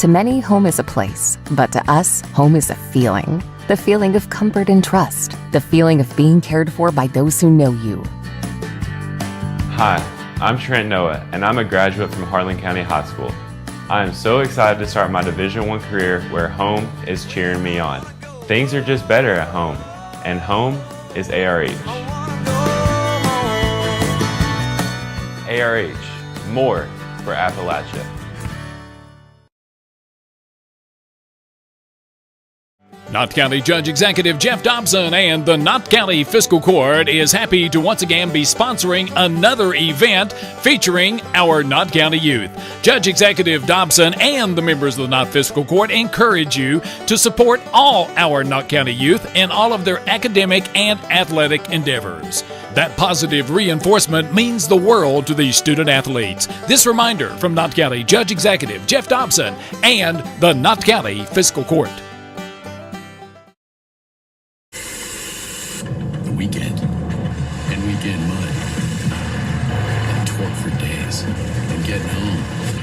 To many, home is a place, but to us, home is a feeling. The feeling of comfort and trust. The feeling of being cared for by those who know you. Hi, I'm Trent Noah, and I'm a graduate from Harlan County High School. I am so excited to start my Division I career where home is cheering me on. Things are just better at home, and home is ARH. ARH, more for Appalachia. Knott County Judge Executive Jeff Dobson and the Knott County Fiscal Court is happy to once again be sponsoring another event featuring our Knott County youth. Judge Executive Dobson and the members of the Knott Fiscal Court encourage you to support all our Knott County youth in all of their academic and athletic endeavors. That positive reinforcement means the world to these student athletes. This reminder from Knott County Judge Executive Jeff Dobson and the Knott County Fiscal Court. Weekend and weekend mud and torque for days and getting home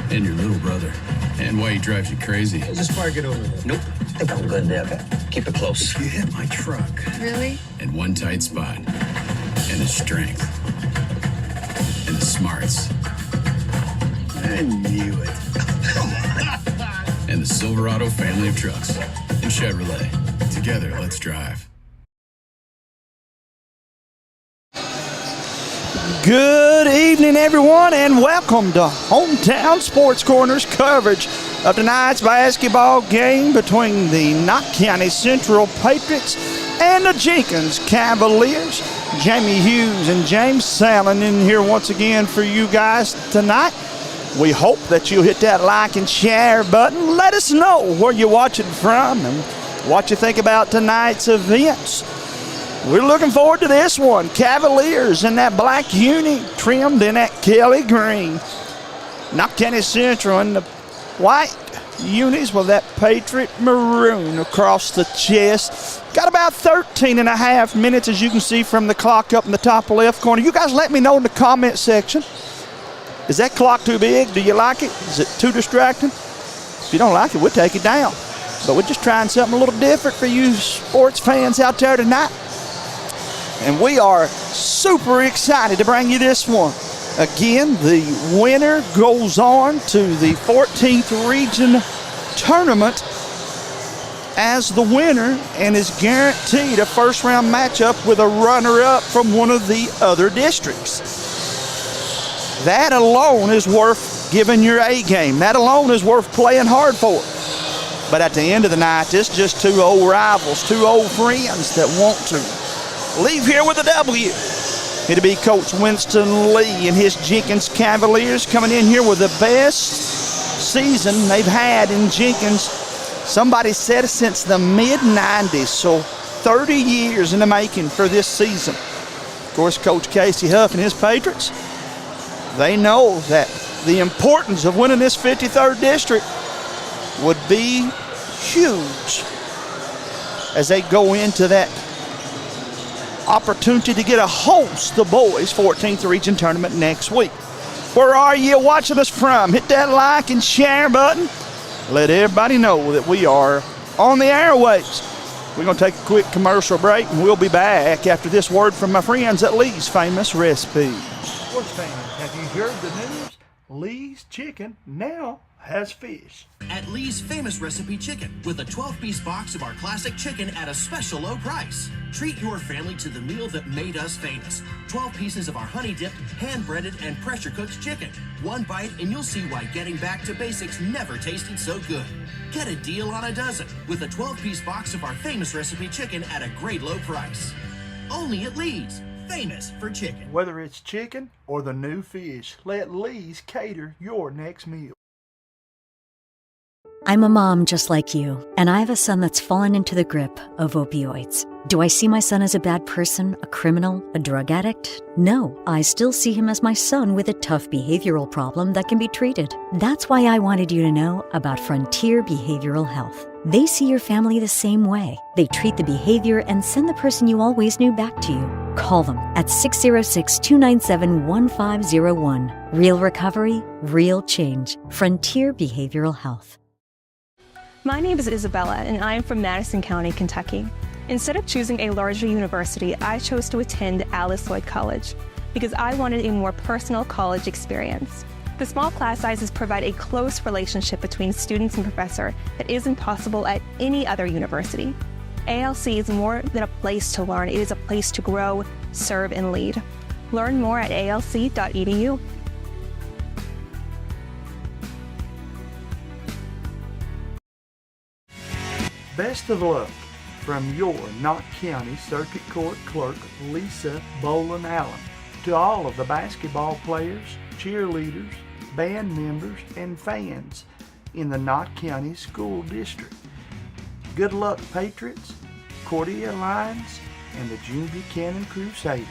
and your little brother and why he drives you crazy. Just park it over there. Nope. I think I'm good there, man. Keep it close. You hit my truck. Really? And one tight spot and the strength and the smarts. I knew it. And the Silverado family of trucks and Chevrolet. Together, let's drive. Good evening, everyone, and welcome to Hometown Sports Corner's coverage of tonight's basketball game between the Knott County Central Patriots and the Jenkins Cavaliers. Jamie Hughes and James Sallin in here once again for you guys tonight. We hope that you'll hit that like and share button. Let us know where you're watching from and what you think about tonight's events. We're looking forward to this one. Cavaliers in that black uni trimmed in that Kelly green. Knott County Central in the white unis with that Patriot maroon across the chest. Got about 13 and a half minutes, as you can see from the clock up in the top left corner. You guys let me know in the comment section. Is that clock too big? Do you like it? Is it too distracting? If you don't like it, we'll take it down. But we're just trying something a little different for you sports fans out there tonight. And we are super excited to bring you this one. Again, the winner goes on to the 14th Region Tournament as the winner and is guaranteed a first-round matchup with a runner-up from one of the other districts. That alone is worth giving your A game. That alone is worth playing hard for. But at the end of the night, this is just two old rivals, two old friends that want to leave here with a W. It'll be Coach Winston Lee and his Jenkins Cavaliers coming in here with the best season they've had in Jenkins. Somebody said since the mid-90s, so 30 years in the making for this season. Of course, Coach Casey Huff and his Patriots, they know that the importance of winning this 53rd district would be huge as they go into that opportunity to get a host the boys 14th Region Tournament next week. Where are you watching us from? Hit that like and share button. Let everybody know that we are on the airwaves. We're going to take a quick commercial break, and we'll be back after this word from my friends at Lee's Famous Recipes. Sports fans, have you heard the news? Lee's Chicken now has fish. At Lee's Famous Recipe Chicken, with a 12-piece box of our classic chicken at a special low price. Treat your family to the meal that made us famous. 12 pieces of our honey-dipped, hand-breaded, and pressure-cooked chicken. One bite and you'll see why getting back to basics never tasted so good. Get a deal on a dozen with a 12-piece box of our Famous Recipe Chicken at a great low price. Only at Lee's. Famous for chicken. Whether it's chicken or the new fish, let Lee's cater your next meal. I'm a mom just like you, and I have a son that's fallen into the grip of opioids. Do I see my son as a bad person, a criminal, a drug addict? No, I still see him as my son with a tough behavioral problem that can be treated. That's why I wanted you to know about Frontier Behavioral Health. They see your family the same way. They treat the behavior and send the person you always knew back to you. Call them at 606-297-1501. Real recovery, real change. Frontier Behavioral Health. My name is Isabella, and I am from Madison County, Kentucky. Instead of choosing a larger university, I chose to attend Alice Lloyd College because I wanted a more personal college experience. The small class sizes provide a close relationship between students and professor that isn't possible at any other university. ALC is more than a place to learn, it is a place to grow, serve, and lead. Learn more at alc.edu. Best of luck from your Knott County Circuit Court Clerk, Lisa Boland Allen, to all of the basketball players, cheerleaders, band members, and fans in the Knott County School District. Good luck, Patriots, Cordia Lions, and the June Buchanan Crusaders.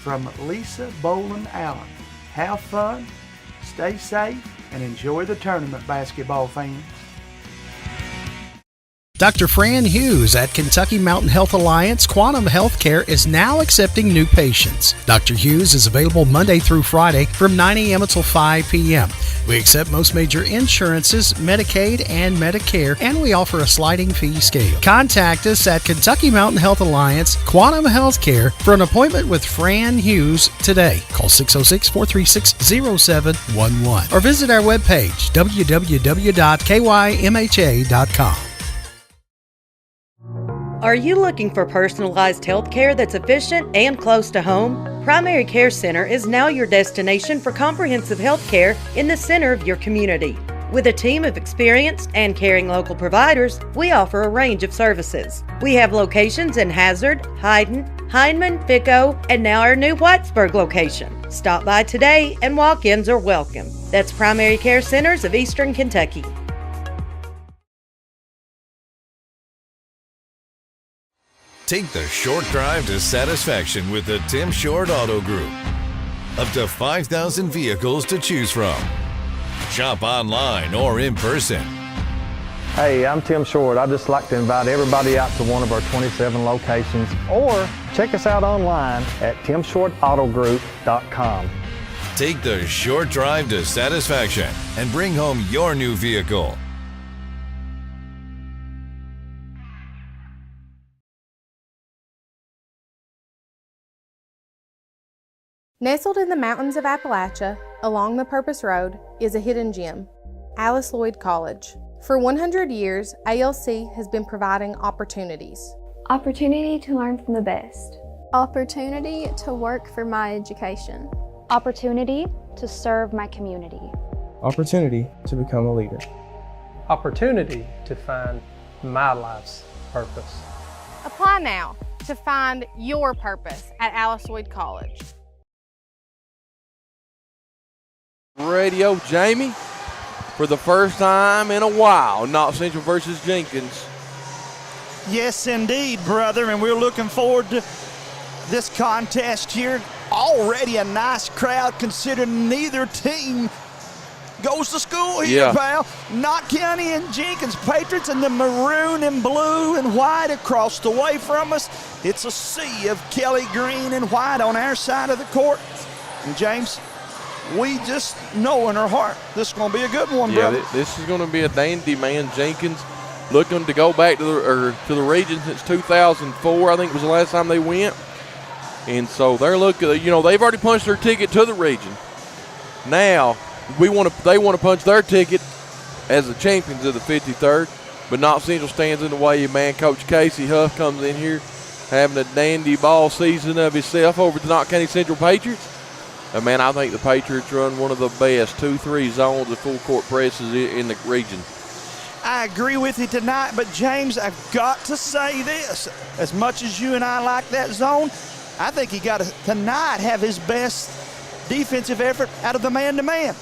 From Lisa Boland Allen. Have fun, stay safe, and enjoy the tournament, basketball fans. Dr. Fran Hughes at Kentucky Mountain Health Alliance Quantum Healthcare is now accepting new patients. Dr. Hughes is available Monday through Friday from 9 a.m. until 5 p.m. We accept most major insurances, Medicaid and Medicare, and we offer a sliding fee scale. Contact us at Kentucky Mountain Health Alliance Quantum Healthcare for an appointment with Fran Hughes today. Call 606-436-0711 or visit our webpage, www.kymha.com. Are you looking for personalized health care that's efficient and close to home? Primary Care Center is now your destination for comprehensive health care in the center of your community. With a team of experienced and caring local providers, we offer a range of services. We have locations in Hazard, Hyden, Hindman, Ficco, and now our new Whitesburg location. Stop by today and walk-ins are welcome. That's Primary Care Centers of Eastern Kentucky. Take the short drive to satisfaction with the Tim Short Auto Group. Up to 5,000 vehicles to choose from. Shop online or in person. Hey, I'm Tim Short. I'd just like to invite everybody out to one of our 27 locations, or check us out online at timshortautogroup.com. Take the short drive to satisfaction and bring home your new vehicle. Nestled in the mountains of Appalachia, along the Purpose Road, is a hidden gem, Alice Lloyd College. For 100 years, ALC has been providing opportunities. Opportunity to learn from the best. Opportunity to work for my education. Opportunity to serve my community. Opportunity to become a leader. Opportunity to find my life's purpose. Apply now to find your purpose at Alice Lloyd College. Radio, Jamie, for the first time in a while, Knott Central versus Jenkins. Yes, indeed, brother, and we're looking forward to this contest here. Already a nice crowd considering neither team goes to school here, pal. Knott County and Jenkins Patriots and the maroon and blue and white across the way from us. It's a sea of Kelly green and white on our side of the court. And James, we just know in our heart this is going to be a good one, brother. Yeah, this is going to be a dandy, man. Jenkins looking to go back to the region since 2004, I think was the last time they went. And so they're looking, they've already punched their ticket to the region. Now, they want to punch their ticket as the champions of the 53rd. But Knott Central stands in the way, man. Coach Casey Huff comes in here having a dandy ball season of himself over the Knott County Central Patriots. And, man, I think the Patriots run one of the best 2-3 zones of full court presses in the region. I agree with you tonight, but James, I've got to say this. As much as you and I like that zone, I think he got to tonight have his best defensive effort out of the man-to-man.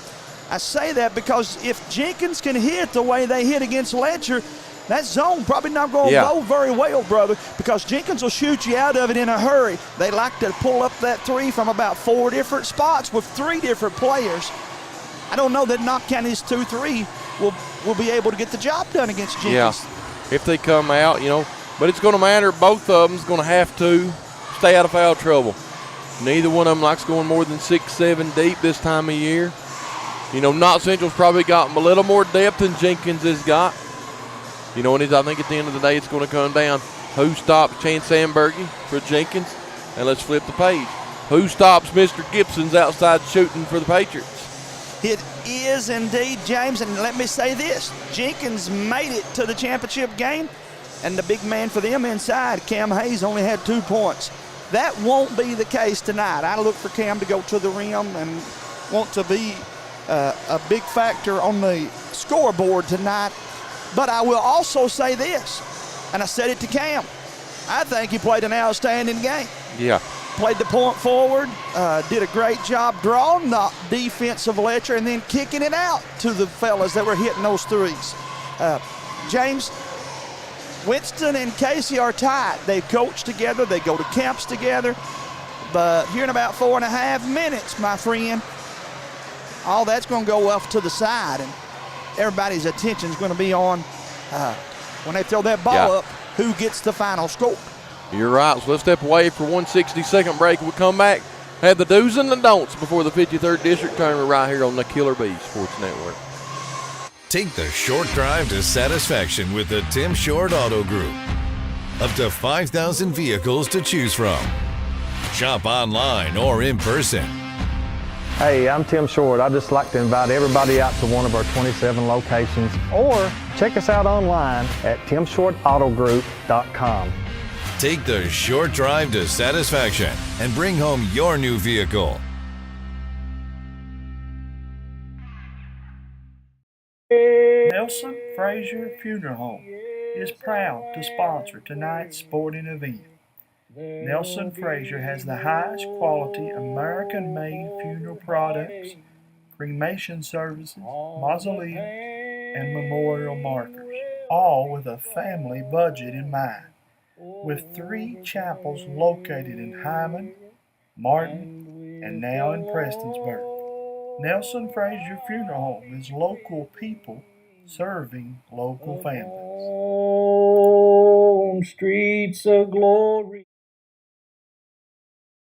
I say that because if Jenkins can hit the way they hit against Letcher, that zone probably not going to go very well, brother, because Jenkins will shoot you out of it in a hurry. They like to pull up that three from about 4 different spots with 3 different players. I don't know that Knott County's 2-3 will be able to get the job done against Jenkins. Yeah, if they come out, but it's going to matter. Both of them's going to have to stay out of foul trouble. Neither one of them likes going more than 6-7 deep this time of year. Knott Central's probably got a little more depth than Jenkins has got. You know, and I think at the end of the day, it's going to come down who stops Chance Sandbergy for Jenkins, and let's flip the page. Who stops Mr. Gibson's outside shooting for the Patriots? It is indeed, James, and let me say this. Jenkins made it to the championship game, and the big man for them inside, Cam Hayes, only had 2 points. That won't be the case tonight. I look for Cam to go to the rim and want to be a big factor on the scoreboard tonight. But I will also say this, and I said it to Cam. I think he played an outstanding game. Yeah. Played the point forward, did a great job drawing the defensive ledger and then kicking it out to the fellas that were hitting those threes. James, Winston and Casey are tied. They coach together. They go to camps together. But here in about 4.5 minutes, my friend, all that's going to go off to the side, and everybody's attention is going to be on when they throw that ball up, who gets the final score. You're right. So let's step away for 160-second break. We'll come back, have the do's and the don'ts before the 53rd District Tournament right here on the Killer Bee Sports Network. Take the short drive to satisfaction with the Tim Short Auto Group. Up to 5,000 vehicles to choose from. Shop online or in person. Hey, I'm Tim Short. I'd just like to invite everybody out to one of our 27 locations, or check us out online at timshortautogroup.com. Take the short drive to satisfaction and bring home your new vehicle. Nelson Frazier Funeral Home is proud to sponsor tonight's sporting event. Nelson Frazier has the highest quality American-made funeral products, cremation services, mausoleum, and memorial markers, all with a family budget in mind. With 3 chapels located in Hyman, Martin, and now in Prestonsburg. Nelson Frazier Funeral Home is local people serving local families. On streets of glory.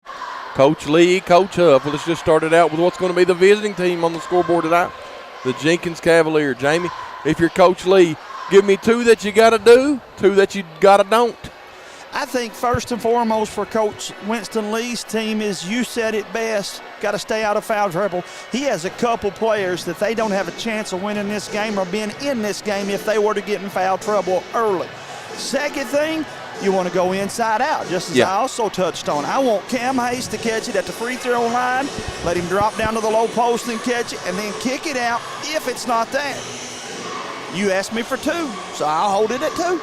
Coach Lee, Coach Huff. Well, let's just start it out with what's going to be the visiting team on the scoreboard tonight. The Jenkins Cavalier. Jamie, if you're Coach Lee, give me 2 that you got to do, 2 that you got to don't. I think first and foremost for Coach Winston Lee's team is, you said it best, got to stay out of foul trouble. He has a couple players that they don't have a chance of winning this game or being in this game if they were to get in foul trouble early. Second thing, you want to go inside out, just as I also touched on. I want Cam Hayes to catch it at the free throw line, let him drop down to the low post and catch it, and then kick it out if it's not there. You asked me for 2, so I'll hold it at 2.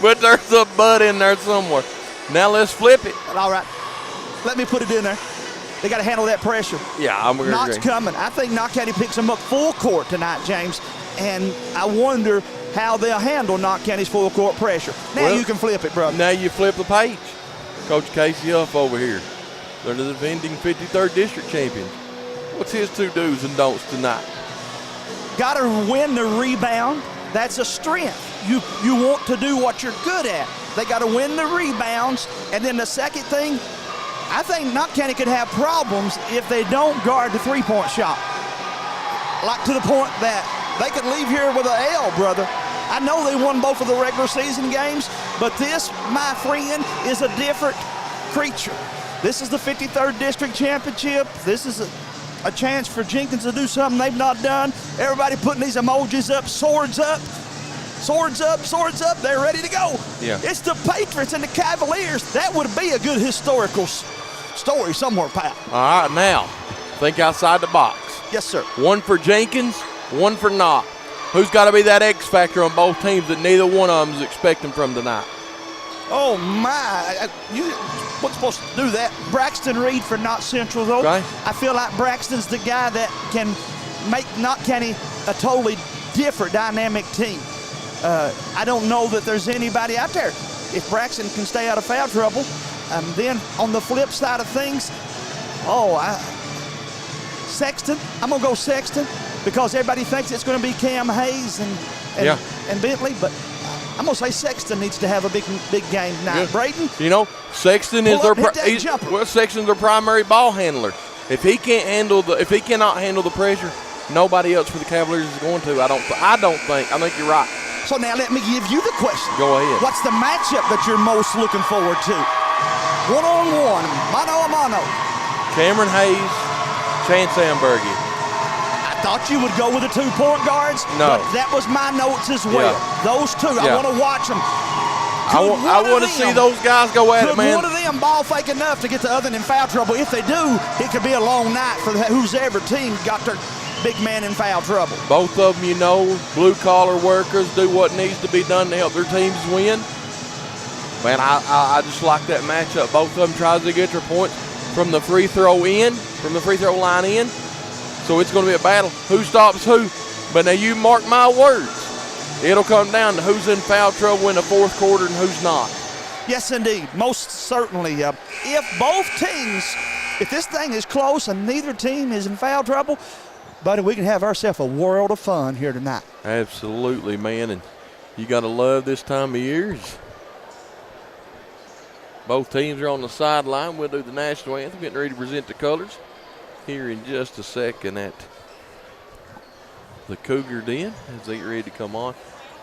But there's a butt in there somewhere. Now let's flip it. All right. Let me put it in there. They got to handle that pressure. Yeah, I'm going to agree. Knott's coming. I think Knott County picks them up full court tonight, James. And I wonder how they'll handle Knott County's full court pressure. Now you can flip it, brother. Now you flip the page. Coach Casey Huff over here. They're the defending 53rd District champions. What's his 2 do's and don'ts tonight? Got to win the rebound. That's a strength. You want to do what you're good at. They got to win the rebounds. And then the second thing, I think Knott County could have problems if they don't guard the three-point shot. Like to the point that they could leave here with an L, brother. I know they won both of the regular season games, but this, my friend, is a different creature. This is the 53rd District Championship. This is a chance for Jenkins to do something they've not done. Everybody putting these emojis up, swords up. Swords up, swords up, they're ready to go. Yeah. It's the Patriots and the Cavaliers. That would be a good historical story somewhere, pal. All right, now, think outside the box. Yes, sir. 1 for Jenkins, 1 for Knott. Who's got to be that X factor on both teams that neither one of them is expecting from tonight? Oh, my. You weren't supposed to do that. Braxton Reed for Knott Central, though. Okay. I feel like Braxton's the guy that can make Knott County a totally different dynamic team. I don't know that there's anybody out there. If Braxton can stay out of foul trouble, then on the flip side of things, Sexton. I'm going to go Sexton because everybody thinks it's going to be Cam Hayes and Bentley, but I'm going to say Sexton needs to have a big game tonight. Yeah. Braden? You know, Sexton is Sexton's their primary ball handler. If he cannot handle the pressure, nobody else for the Cavaliers is going to. I don't think. I think you're right. So now let me give you the question. Go ahead. What's the matchup that you're most looking forward to? One-on-one, mano-a-mano. Cameron Hayes, Chance Ambergy. I thought you would go with the 2 point guards. No. But that was my notes as well. Yeah. Those two, I want to watch them. I want to see those guys go at it, man. Could one of them ball fake enough to get the other in foul trouble? If they do, it could be a long night for who's ever team got their big man in foul trouble. Both of them, blue-collar workers do what needs to be done to help their teams win. Man, I just like that matchup. Both of them tries to get their points from the free throw line in. So it's going to be a battle. Who stops who? But now you mark my words. It'll come down to who's in foul trouble in the fourth quarter and who's not. Yes, indeed. Most certainly. If both teams, if this thing is close and neither team is in foul trouble, buddy, we can have ourselves a world of fun here tonight. Absolutely, man. And you got to love this time of year. Both teams are on the sideline. We'll do the national anthem, getting ready to present the colors here in just a second at the Cougar Den as they get ready to come on.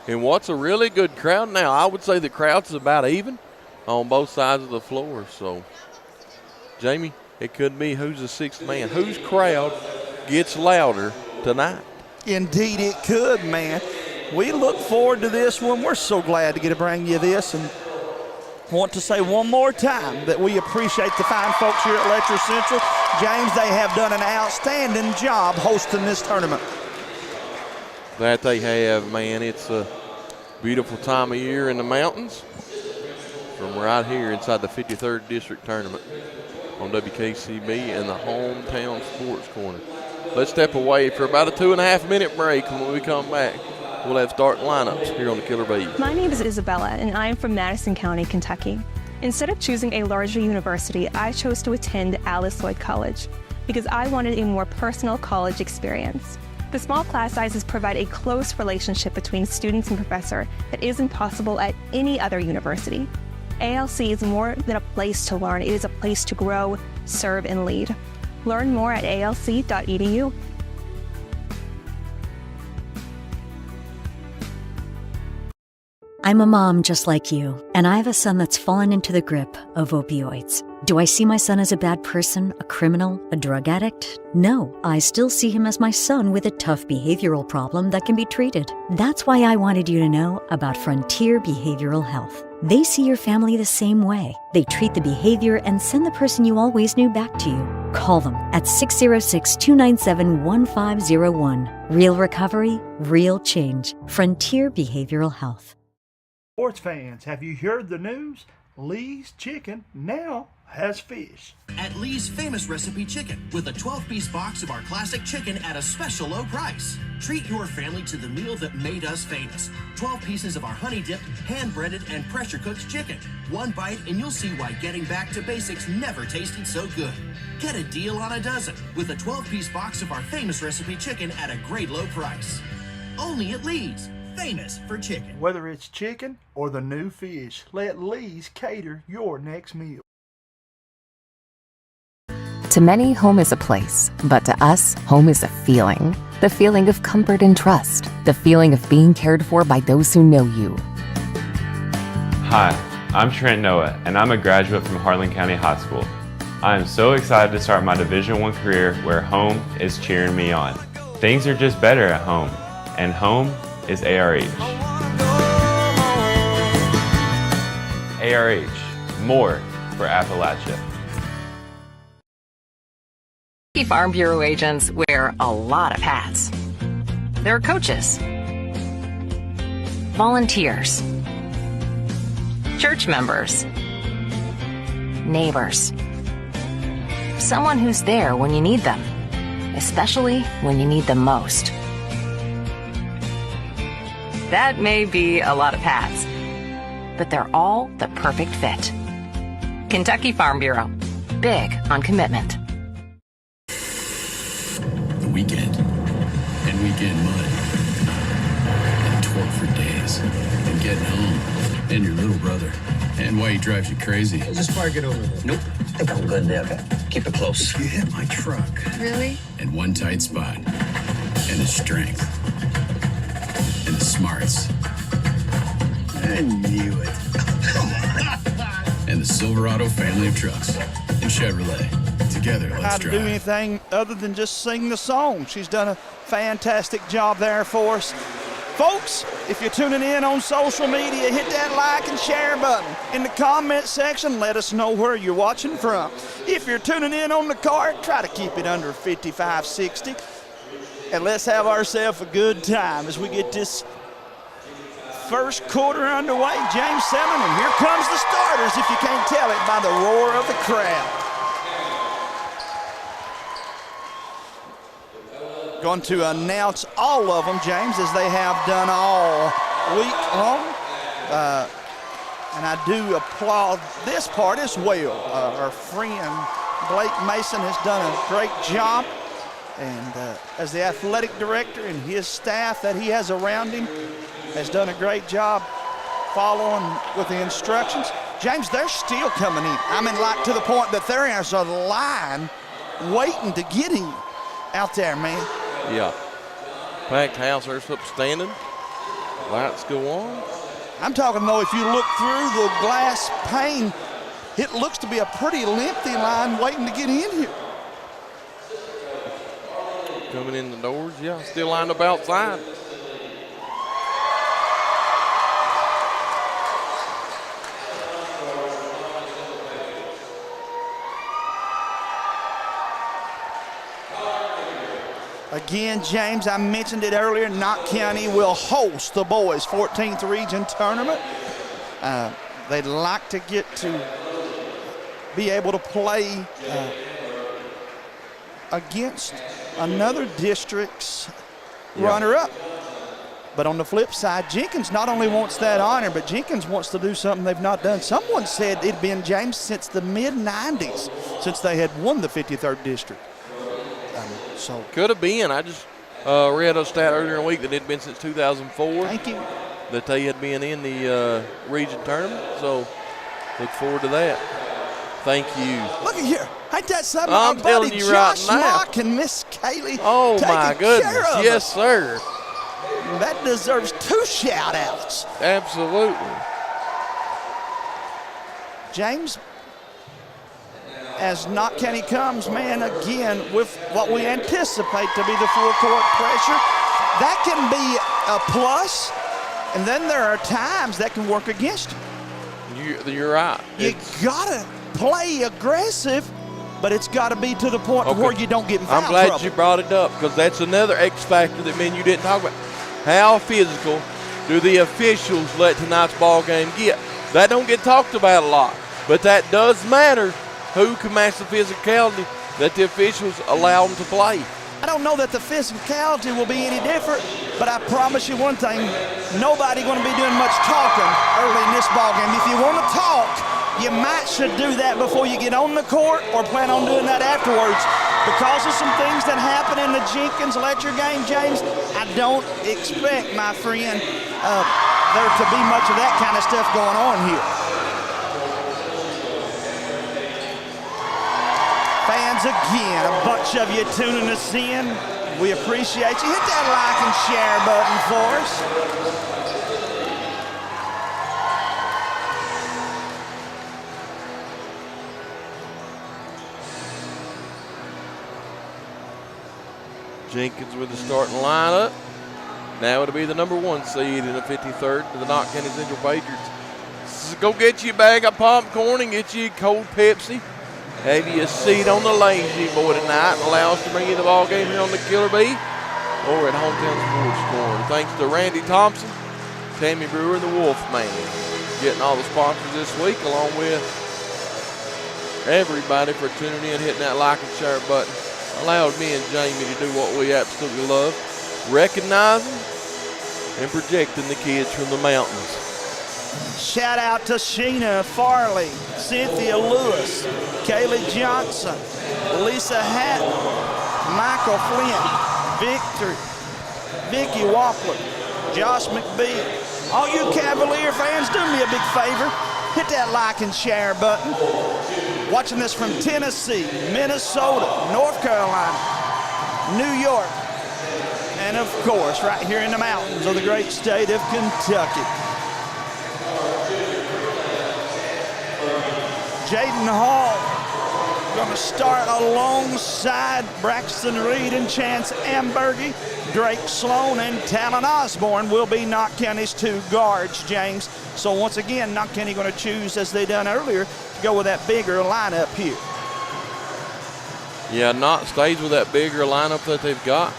And what's a really good crowd now? I would say the crowd's about even on both sides of the floor. So, Jamie, it could be who's the sixth man. Whose crowd gets louder tonight? Indeed it could, man. We look forward to this one. We're so glad to get to bring you this, and want to say one more time that we appreciate the fine folks here at Letcher Central. James, they have done an outstanding job hosting this tournament. That they have, man. It's a beautiful time of year in the mountains from right here inside the 53rd District Tournament on WKCB and the Hometown Sports Corner. Let's step away for about a 2.5 minute break, and when we come back, we'll have starting lineups here on the Killer Bee. My name is Isabella, and I am from Madison County, Kentucky. Instead of choosing a larger university, I chose to attend Alice Lloyd College because I wanted a more personal college experience. The small class sizes provide a close relationship between students and professor that isn't possible at any other university. ALC is more than a place to learn, it is a place to grow, serve, and lead. Learn more at alc.edu. I'm a mom just like you, and I have a son that's fallen into the grip of opioids. Do I see my son as a bad person, a criminal, a drug addict? No, I still see him as my son with a tough behavioral problem that can be treated. That's why I wanted you to know about Frontier Behavioral Health. They see your family the same way. They treat the behavior and send the person you always knew back to you. Call them at 606-297-1501. Real recovery, real change. Frontier Behavioral Health. Sports fans, have you heard the news? Lee's Chicken now has fish. At Lee's Famous Recipe Chicken with a 12-piece box of our classic chicken at a special low price. Treat your family to the meal that made us famous. 12 pieces of our honey-dipped, hand-breaded, and pressure-cooked chicken. One bite and you'll see why getting back to basics never tasted so good. Get a deal on a dozen with a 12-piece box of our Famous Recipe Chicken at a great low price. Only at Lee's. Famous for chicken. Whether it's chicken or the new fish, let Lee's cater your next meal. To many, home is a place, but to us, home is a feeling. The feeling of comfort and trust. The feeling of being cared for by those who know you. Hi, I'm Trent Noah, and I'm a graduate from Harlan County High School. I am so excited to start my Division I career where home is cheering me on. Things are just better at home, and home is ARH. ARH, more for Appalachia. Farm Bureau agents wear a lot of hats. They're coaches, volunteers, church members, neighbors, someone who's there when you need them, especially when you need them most. That may be a lot of hats, but they're all the perfect fit. Kentucky Farm Bureau, big on commitment. Weekend and weekend mud and torque for days and getting home and your little brother and why he drives you crazy. Just park it over there. Nope. I think I'm good there. Okay. Keep it close. You hit my truck. Really? In one tight spot. and the strength and the smarts. I knew it. And the Silverado family of trucks and Chevrolet. Together, How let's to do drive. anything other than just sing the song. She's done a fantastic job there for us. Folks, if you're tuning in on social media, hit that like and share button. In the comment section, let us know where you're watching from. If you're tuning in on the card, try to keep it under 55, 60. And let's have ourselves a good time as we get this first quarter underway. James 7, and here comes the starters, if you can't tell it by the roar of the crowd. Going to announce all of them, James, as they have done all week long. And I do applaud this part as well. Our friend Blake Mason has done a great job. And as the athletic director and his staff that he has around him has done a great job following with the instructions. James, they're still coming in. I mean, like to the point that there is a line waiting to get in out there, man. Yeah. Packed house, there's up standing. Lights go on. I'm talking, though, if you look through the glass pane, it looks to be a pretty lengthy line waiting to get in here. Coming in the doors, yeah, still lined up outside. Again, James, I mentioned it earlier, Knott County will host the boys' 14th region tournament. They'd like to get to be able to play against another district's runner-up. But on the flip side, Jenkins not only wants that honor, but Jenkins wants to do something they've not done. Someone said it'd been, James, since the mid-90s since they had won the 53rd district. So could have been. I just read a stat earlier in the week that it had been since 2004. Thank you. That they had been in the region tournament. So look forward to that. Thank you. Look at here. Ain't that something? I'm telling you right Josh now. Mock and Miss Kaylee. Oh my goodness. Yes, us. sir. That deserves 2 shout-outs. Absolutely. James, as Knott County comes, man, again, with what we anticipate to be the full court pressure, that can be a plus, and then there are times that can work against you. You're right. You gotta play aggressive, but it's gotta be to the point where you don't get in foul I'm glad trouble. you brought it up, because that's another X factor that you didn't talk about. How physical do the officials let tonight's ball game get? That don't get talked about a lot, but that does matter. Who can match the physicality that the officials allow them to play? I don't know that the physicality will be any different, but I promise you one thing, nobody going to be doing much talking early in this ballgame. If you want to talk, you might should do that before you get on the court or plan on doing that afterwards. Because of some things that happen in the Jenkins lecture game, James, I don't expect, my friend, there to be much of that kind of stuff going on here. Fans, again, a bunch of you tuning us in. We appreciate you. Hit that like and share button for us. Jenkins with the starting lineup. Now it'll be the number 1 seed in the 53rd to the Knott County Central Patriots. So go get you a bag of popcorn and get you a cold Pepsi. Have you a seat on the lazy boy tonight and allow us to bring you the ball game here on the Killer Bee or at Hometown Sports Corner. Thanks to Randy Thompson, Tammy Brewer, and the Wolf Man. Getting all the sponsors this week, along with everybody for tuning in, hitting that like and share button. Allowed me and Jamie to do what we absolutely love, recognizing and projecting the kids from the mountains. Shout out to Sheena Farley, Cynthia Lewis, Kaylee Johnson, Lisa Hatton, Michael Flint, Vicky Wappler, Josh McBee. All you Cavalier fans, do me a big favor. Hit that like and share button. Watching this from Tennessee, Minnesota, North Carolina, New York, and of course, right here in the mountains of the great state of Kentucky. Jaden Hall going to start alongside Braxton Reed and Chance Ambergy. Drake Sloan and Talon Osborne will be Knott County's 2 guards, James. So once again, Knott County going to choose, as they done earlier, to go with that bigger lineup here. Yeah, Knott stays with that bigger lineup that they've got.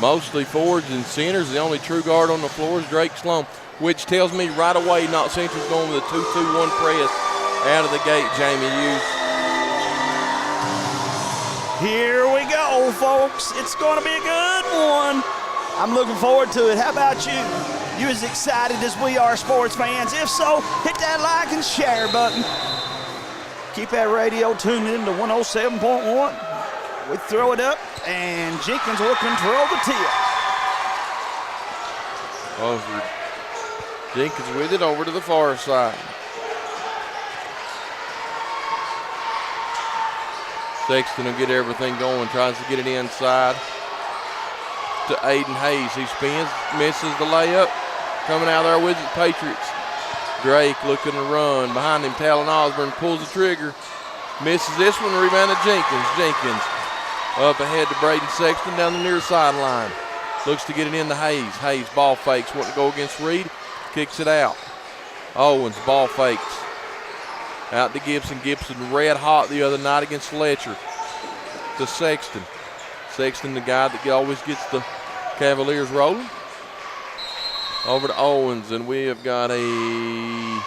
Mostly forwards and centers. The only true guard on the floor is Drake Sloan, which tells me right away Knott Central's going with a 2-2-1 press out of the gate, Jamie Hughes. Here we go, folks. It's going to be a good one. I'm looking forward to it. How about you? You as excited as we are, sports fans? If so, hit that like and share button. Keep that radio tuned in to 107.1. We throw it up, and Jenkins will control the tip. Over. Jenkins with it over to the far side. Sexton will get everything going, tries to get it inside to Aiden Hayes. He spins, misses the layup. Coming out there with the Patriots. Drake looking to run. Behind him, Talon Osborne pulls the trigger. Misses this one, rebounded Jenkins. Jenkins up ahead to Braden Sexton down the near sideline. Looks to get it into Hayes. Hayes ball fakes, want to go against Reed. Kicks it out. Owens ball fakes. Out to Gibson. Gibson red hot the other night against Fletcher. To Sexton. Sexton, the guy that always gets the Cavaliers rolling. Over to Owens, and we have got a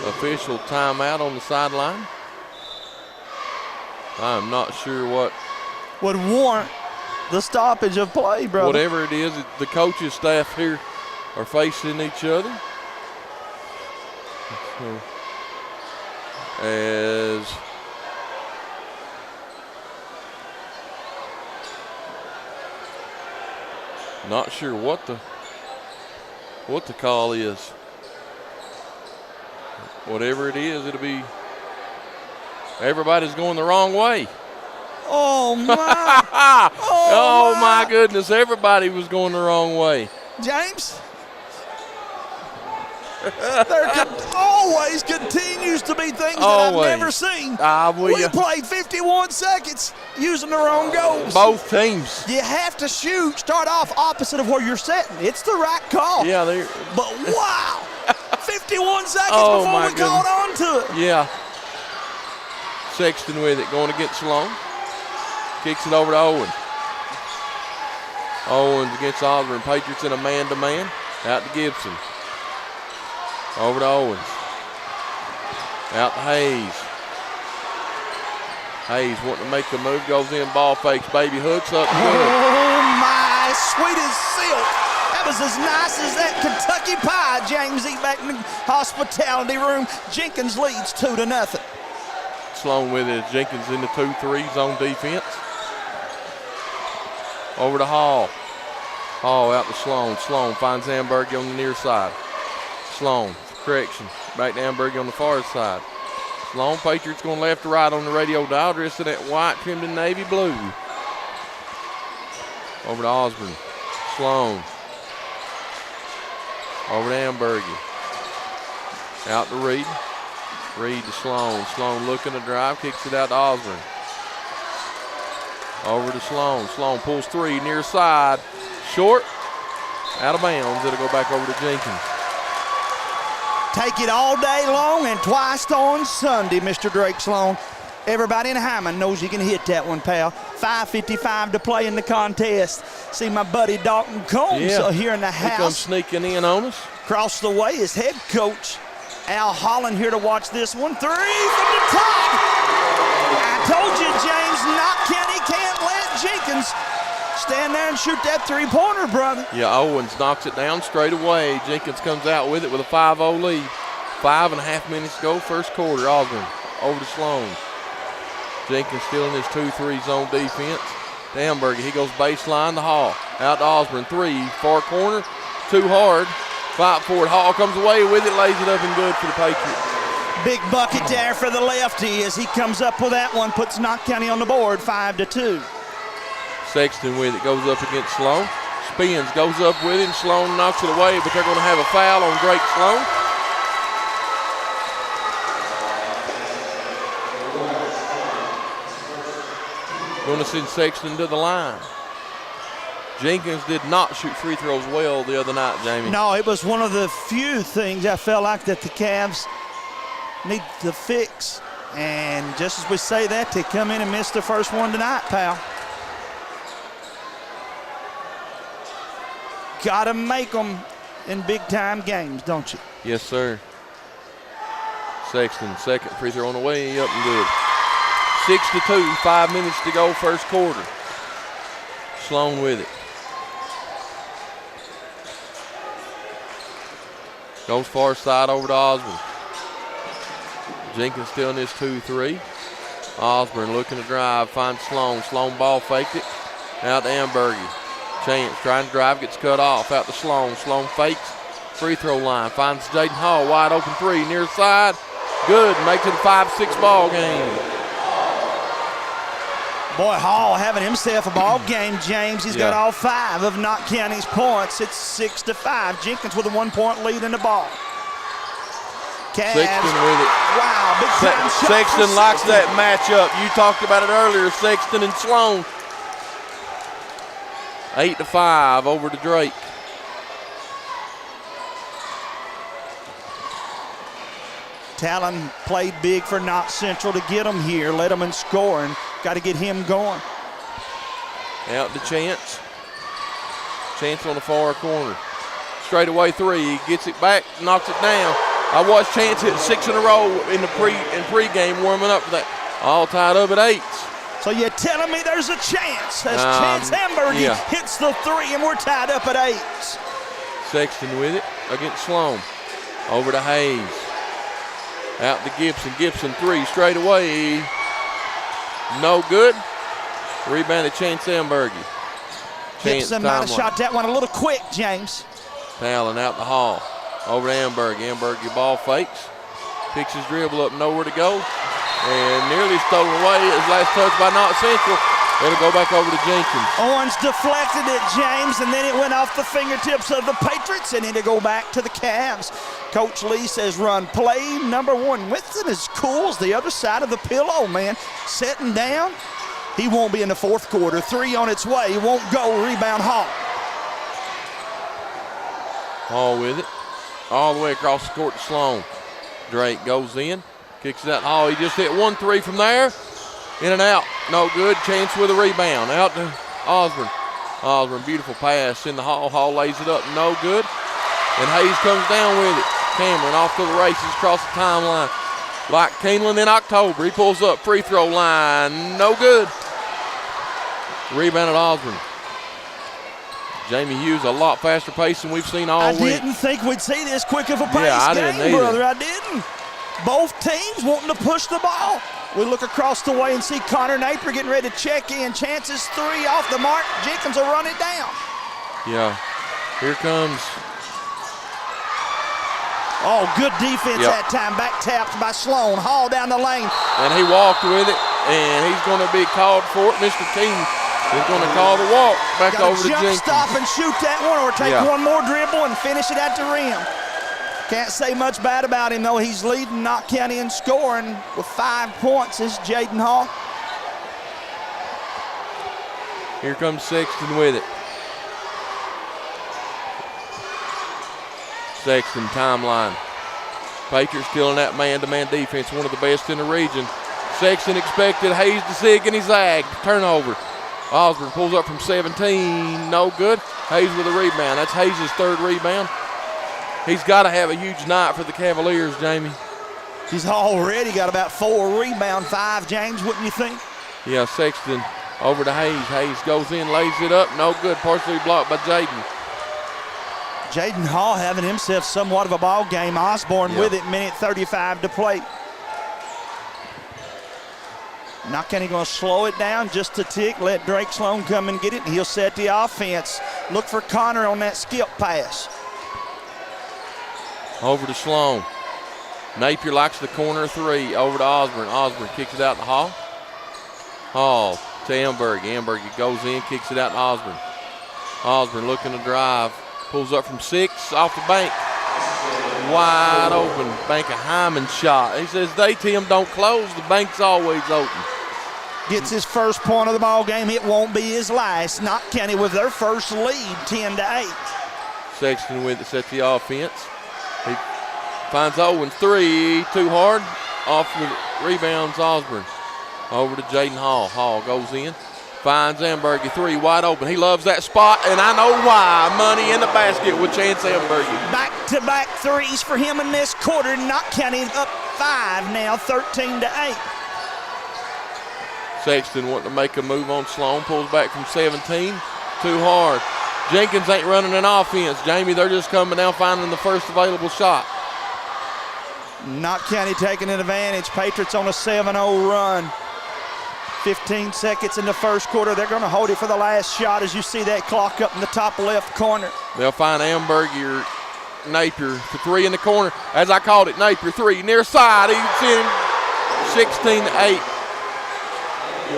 official timeout on the sideline. I'm not sure what would warrant the stoppage of play, brother. Whatever it is, the coaching staff here are facing each other. So, as not sure what the call is. Whatever it is, it'll be everybody's going the wrong way. Oh my! Oh my goodness! Everybody was going the wrong way. James, there always continues to be things that I've never seen. We played 51 seconds using the wrong goals. Both teams. You have to start off opposite of where you're sitting. It's the right call. Yeah, but wow, 51 seconds before we caught on to it. Yeah. Sexton with it, going against Sloan. Kicks it over to Owens. Owens against Osborne. Patriots in a man-to-man. Out to Gibson. Over to Owens. Out to Hayes. Hayes wanting to make the move. Goes in, ball fakes. Baby hooks up. Good. Oh, my. Sweet as silk. That was as nice as that Kentucky pie. James eat back in the hospitality room. Jenkins leads 2-0. Sloan with it. Jenkins in the 2-3 zone defense. Over to Hall. Hall out to Sloan. Sloan finds Ambergy on the near side. Sloan, correction. Back to Ambergy on the far side. Sloan, Patriots going left to right on the radio dial, dressed in that white trimmed in navy blue. Over to Osborne. Sloan. Over to Ambergy. Out to Reed. Reed to Sloan. Sloan looking to drive, kicks it out to Osborne. Over to Sloan. Sloan pulls 3, near side. Short. Out of bounds. It'll go back over to Jenkins. Take it all day long and twice on Sunday, Mr. Drake Sloan. Everybody in Hyman knows you can hit that one, pal. 5:55 to play in the contest. See my buddy Dalton Combs here in the house. He comes sneaking in on us. Across the way is head coach Al Holland here to watch this one. 3 from the top. I told you, James, Knott County can't let Jenkins stand there and shoot that three-pointer, brother. Yeah, Owens knocks it down straight away. Jenkins comes out with it with a 5-0 lead. 5.5 minutes to go, first quarter. Osborne over to Sloan. Jenkins still in his 2-3 zone defense. To Ambergy, he goes baseline to Hall. Out to Osborne, 3, far corner, too hard. Fight for it. Hall comes away with it, lays it up and good for the Patriots. Big bucket there for the lefty as he comes up with that one, puts Knott County on the board, 5-2. Sexton with it, goes up against Sloan. spins, goes up with him. Sloan knocks it away, but they're going to have a foul on Drake Sloan. Going to send Sexton to the line. Jenkins did not shoot free throws well the other night, Jamie. No, it was one of the few things I felt like that the Cavs need to fix. And just as we say that, they come in and miss the first one tonight, pal. Got to make them in big-time games, don't you? Yes, sir. Sexton, second free throw on the way, up and good. 6-2, 5 minutes to go, first quarter. Sloan with it. Goes far side over to Osborne. Jenkins still in his 2-3. Osborne looking to drive, finds Sloan. Sloan ball faked it. Out to Ambergy. Chance trying to drive, gets cut off. Out to Sloan. Sloan fakes. Free throw line. Finds Jaden Hall. Wide open three. Near side. Good. Makes it a 5-6 ball game. Boy, Hall having himself a ball game, James. He's got all 5 of Knott County's points. It's 6-5. Jenkins with a 1-point lead in the ball. Cavs. Sexton with it. Wow, big time shot. Sexton likes that matchup. You talked about it earlier, Sexton and Sloan. 8-5 over to Drake. Talon played big for Knott Central to get him here, let him in scoring. Got to get him going. Out to Chance. Chance on the far corner. Straight away three. He gets it back, knocks it down. I watched Chance hit 6 in a row in the pregame warming up for that. All tied up at 8. So you're telling me there's a chance as Chance Hamburger hits the 3 and we're tied up at 8. Sexton with it against Sloan. Over to Hayes. Out to Gibson. Gibson 3 straight away. No good. Rebounded Chance Hamburger. Gibson might have shot that one a little quick, James. Talon out the hall. Over to Amberg. Amberg, your ball fakes. Picks his dribble up, nowhere to go. And nearly stolen away. His last touch by Knott Central. It'll go back over to Jenkins. Owens deflected it, James, and then it went off the fingertips of the Patriots, and it'll go back to the Cavs. Coach Lee says run play number 1. Winston is cool as the other side of the pillow, man. Setting down. He won't be in the fourth quarter. 3 on its way. He won't go. Rebound Hall. Hall with it. All the way across the court to Sloan. Drake goes in. Kicks it out to Hall. He just hit 1-3 from there. In and out. No good. Chance with a rebound. Out to Osborne. Osborne, beautiful pass in the Hall. Hall lays it up. No good. And Hayes comes down with it. Cameron off to the races across the timeline. Like Keeneland in October. He pulls up. Free throw line. No good. Rebounded Osborne. Jamie Hughes, a lot faster pace than we've seen all week. I didn't think we'd see this quick of a pace I game, didn't brother. I didn't. Both teams wanting to push the ball. We look across the way and see Connor Napier getting ready to check in. Chances 3 off the mark. Jenkins will run it down. Yeah. Here comes. Oh, good defense that time. Back tapped by Sloan. Hall down the lane. And he walked with it, and he's going to be called for it. Mr. King is going to call the walk back over to Jenkins. Stop and shoot that one, or take one more dribble and finish it at the rim. Can't say much bad about him, though. He's leading Knott County in scoring with 5 points. Is Jaden Hall. Here comes Sexton with it. Sexton timeline. Patriots still in that man-to-man defense, one of the best in the region. Sexton expected Hayes to zig, and he zagged. Turnover. Osborne pulls up from 17. No good. Hayes with a rebound. That's Hayes' 3rd rebound. He's got to have a huge night for the Cavaliers, Jamie. He's already got about 4 rebound, 5, James, wouldn't you think? Yeah, Sexton over to Hayes. Hayes goes in, lays it up. No good. Partially blocked by Jaden. Jaden Hall having himself somewhat of a ball game. Osborne with it, minute 35 to play. Knott County going to slow it down just a tick. Let Drake Sloan come and get it, and he'll set the offense. Look for Connor on that skip pass. Over to Sloan. Napier likes the corner 3. Over to Osborne. Osborne kicks it out to Hall. Hall to Amberg. Amberg goes in, kicks it out to Osborne. Osborne looking to drive. Pulls up from 6 off the bank. Wide open. Bank a Hyman shot. He says, Tim, don't close. The bank's always open. Gets his first point of the ball game. It won't be his last. Knott County with their first lead, 10-8. Sexton with it, set the offense. He finds Owens, 3, too hard. Off with rebounds, Osborne. Over to Jaden Hall. Hall goes in. Finds Ambergy, 3, wide open. He loves that spot, and I know why. Money in the basket with Chance Ambergy. Back-to-back threes for him in this quarter. Knott County up 5 now, 13-8. Sexton wanting to make a move on Sloan. Pulls back from 17. Too hard. Jenkins ain't running an offense. Jamie, they're just coming down, finding the first available shot. Knott County taking an advantage. Patriots on a 7-0 run. 15 seconds in the first quarter. They're going to hold it for the last shot as you see that clock up in the top left corner. They'll find Ambergy or Napier for 3 in the corner. As I called it, Napier 3 near side. He's in 16-8.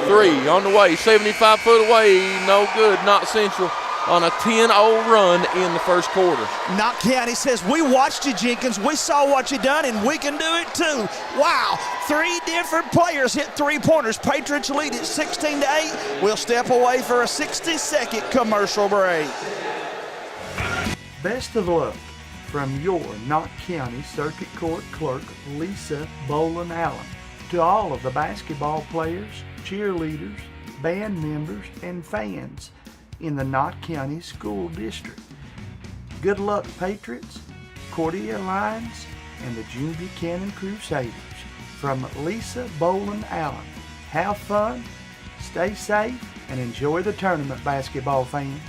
3 on the way, 75 foot away. No good, Knott Central on a 10-0 run in the first quarter. Knott County says, we watched you, Jenkins. We saw what you done, and we can do it too. Wow, 3 different players hit 3-pointers. Patriots lead it 16-8. We'll step away for a 60-second commercial break. Best of luck from your Knott County Circuit Court Clerk, Lisa Boland Allen, to all of the basketball players, cheerleaders, band members, and fans in the Knott County School District. Good luck, Patriots, Cordia Lions, and the June Buchanan Crusaders. From Lisa Boland Allen. Have fun, stay safe, and enjoy the tournament, basketball fans.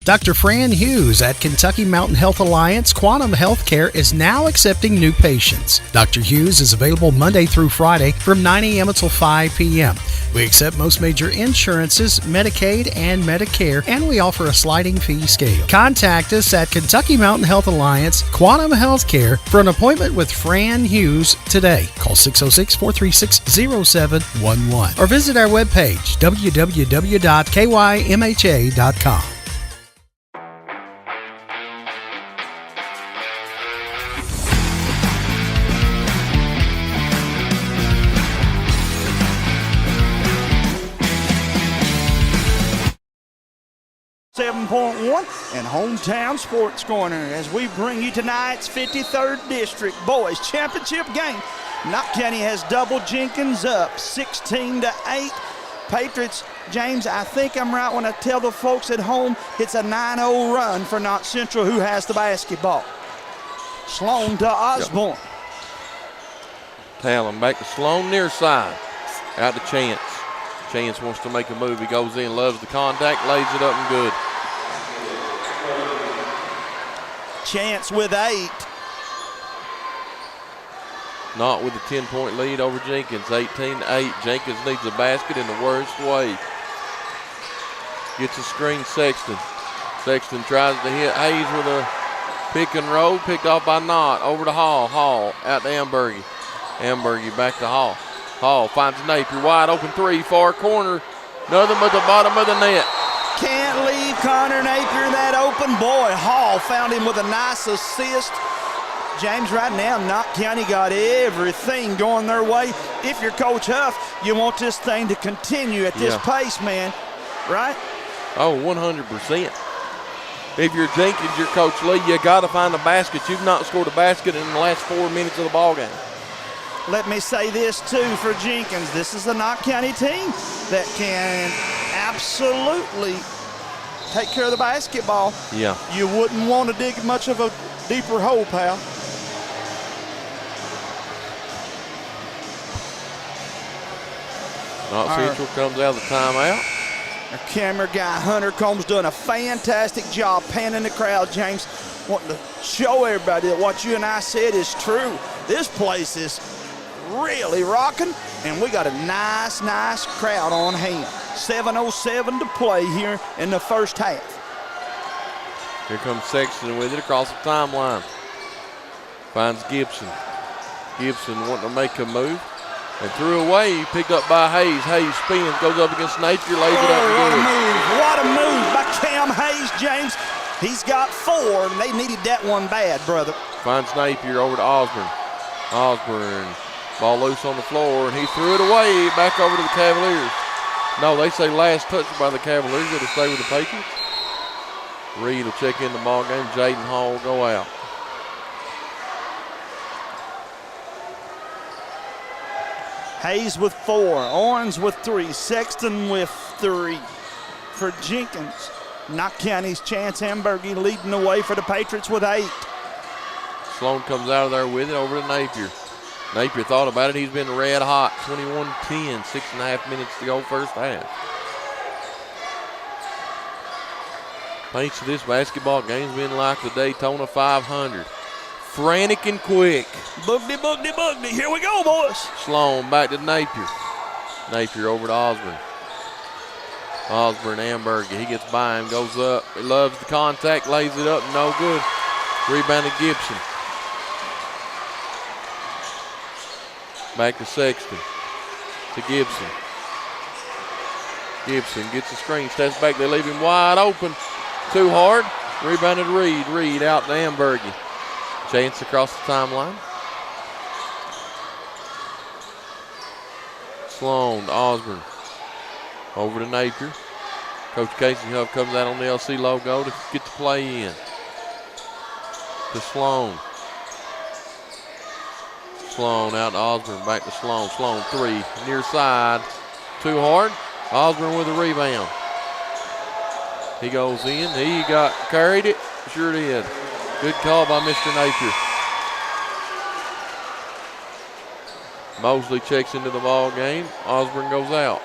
Dr. Fran Hughes at Kentucky Mountain Health Alliance Quantum Healthcare is now accepting new patients. Dr. Hughes is available Monday through Friday from 9 a.m. until 5 p.m. We accept most major insurances, Medicaid and Medicare, and we offer a sliding fee scale. Contact us at Kentucky Mountain Health Alliance Quantum Healthcare for an appointment with Fran Hughes today. Call 606-436-0711 or visit our webpage, www.kymha.com. And Hometown Sports Corner as we bring you tonight's 53rd District Boys Championship game. Knott County has doubled Jenkins up 16-8. Patriots, James, I think I'm right when I tell the folks at home it's a 9-0 run for Knott Central, who has the basketball. Sloan to Osborne. Talon back to Sloan near side. Out to Chance. Chance wants to make a move. He goes in, loves the contact, lays it up and good. Chance with 8. Knott with a 10-point lead over Jenkins, 18-8. Jenkins needs a basket in the worst way. Gets a screen, Sexton. Sexton tries to hit Hayes with a pick and roll, picked off by Knott. Over to Hall. Hall out to Ambergy. Ambergy back to Hall. Hall finds Napier, wide open 3, far corner. Nothing but the bottom of the net. Can't leave Connor Napier that open. Boy, Hall found him with a nice assist. James, right now, Knott County got everything going their way. If you're Coach Huff, you want this thing to continue at this pace, man, right? Oh, 100%. If you're Jenkins, you're Coach Lee, you got to find a basket. You've not scored a basket in the last 4 minutes of the ball game. Let me say this, too, for Jenkins. This is a Knott County team that can absolutely take care of the basketball. Yeah. You wouldn't want to dig much of a deeper hole, pal. Knott Central comes out of the timeout. Our camera guy, Hunter Combs, doing a fantastic job panning the crowd, James, wanting to show everybody that what you and I said is true. This place is really rocking, and we got a nice crowd on hand. 7:07 to play here in the first half. Here comes Sexton with it across the timeline. Finds Gibson. Gibson wanting to make a move. and threw away. Picked up by Hayes. Hayes spins, goes up against Napier, lays it up. What a move. What a move by Cam Hayes, James. He's got 4, and they needed that one bad, brother. Finds Napier over to Osborne. Osborne, ball loose on the floor, and he threw it away back over to the Cavaliers. No, they say last touch by the Cavaliers. It'll stay with the Patriots. Reed will check in the ball game. Jaden Hall will go out. Hayes with 4, Owens with 3, Sexton with 3. For Jenkins, Knott County's Chance Hamburgie leading the way for the Patriots with 8. Sloan comes out of there with it over to Napier. Napier thought about it. He's been red hot. 21-10, 6.5 minutes to go first half. Pace of this basketball game's been like the Daytona 500. Frantic and quick. Boogdy, boogdy, boogdy. Here we go, boys. Sloan back to Napier. Napier over to Osborne. Osborne, Amberger. He gets by him, goes up. He loves the contact, lays it up, no good. Rebounded Gibson. Back to Sexton. To Gibson. Gibson gets the screen, steps back. They leave him wide open. Too hard. Rebounded Reed. Reed out to Amberger. Chance across the timeline. Sloan to Osborne. Over to Napier. Coach Casey Huff comes out on the LC logo to get the play in. To Sloan. Sloan out to Osborne. Back to Sloan. Sloan 3. Near side. Too hard. Osborne with a rebound. He goes in. He carried it. Sure did. Good call by Mr. Napier. Mosley checks into the ball game. Osborne goes out.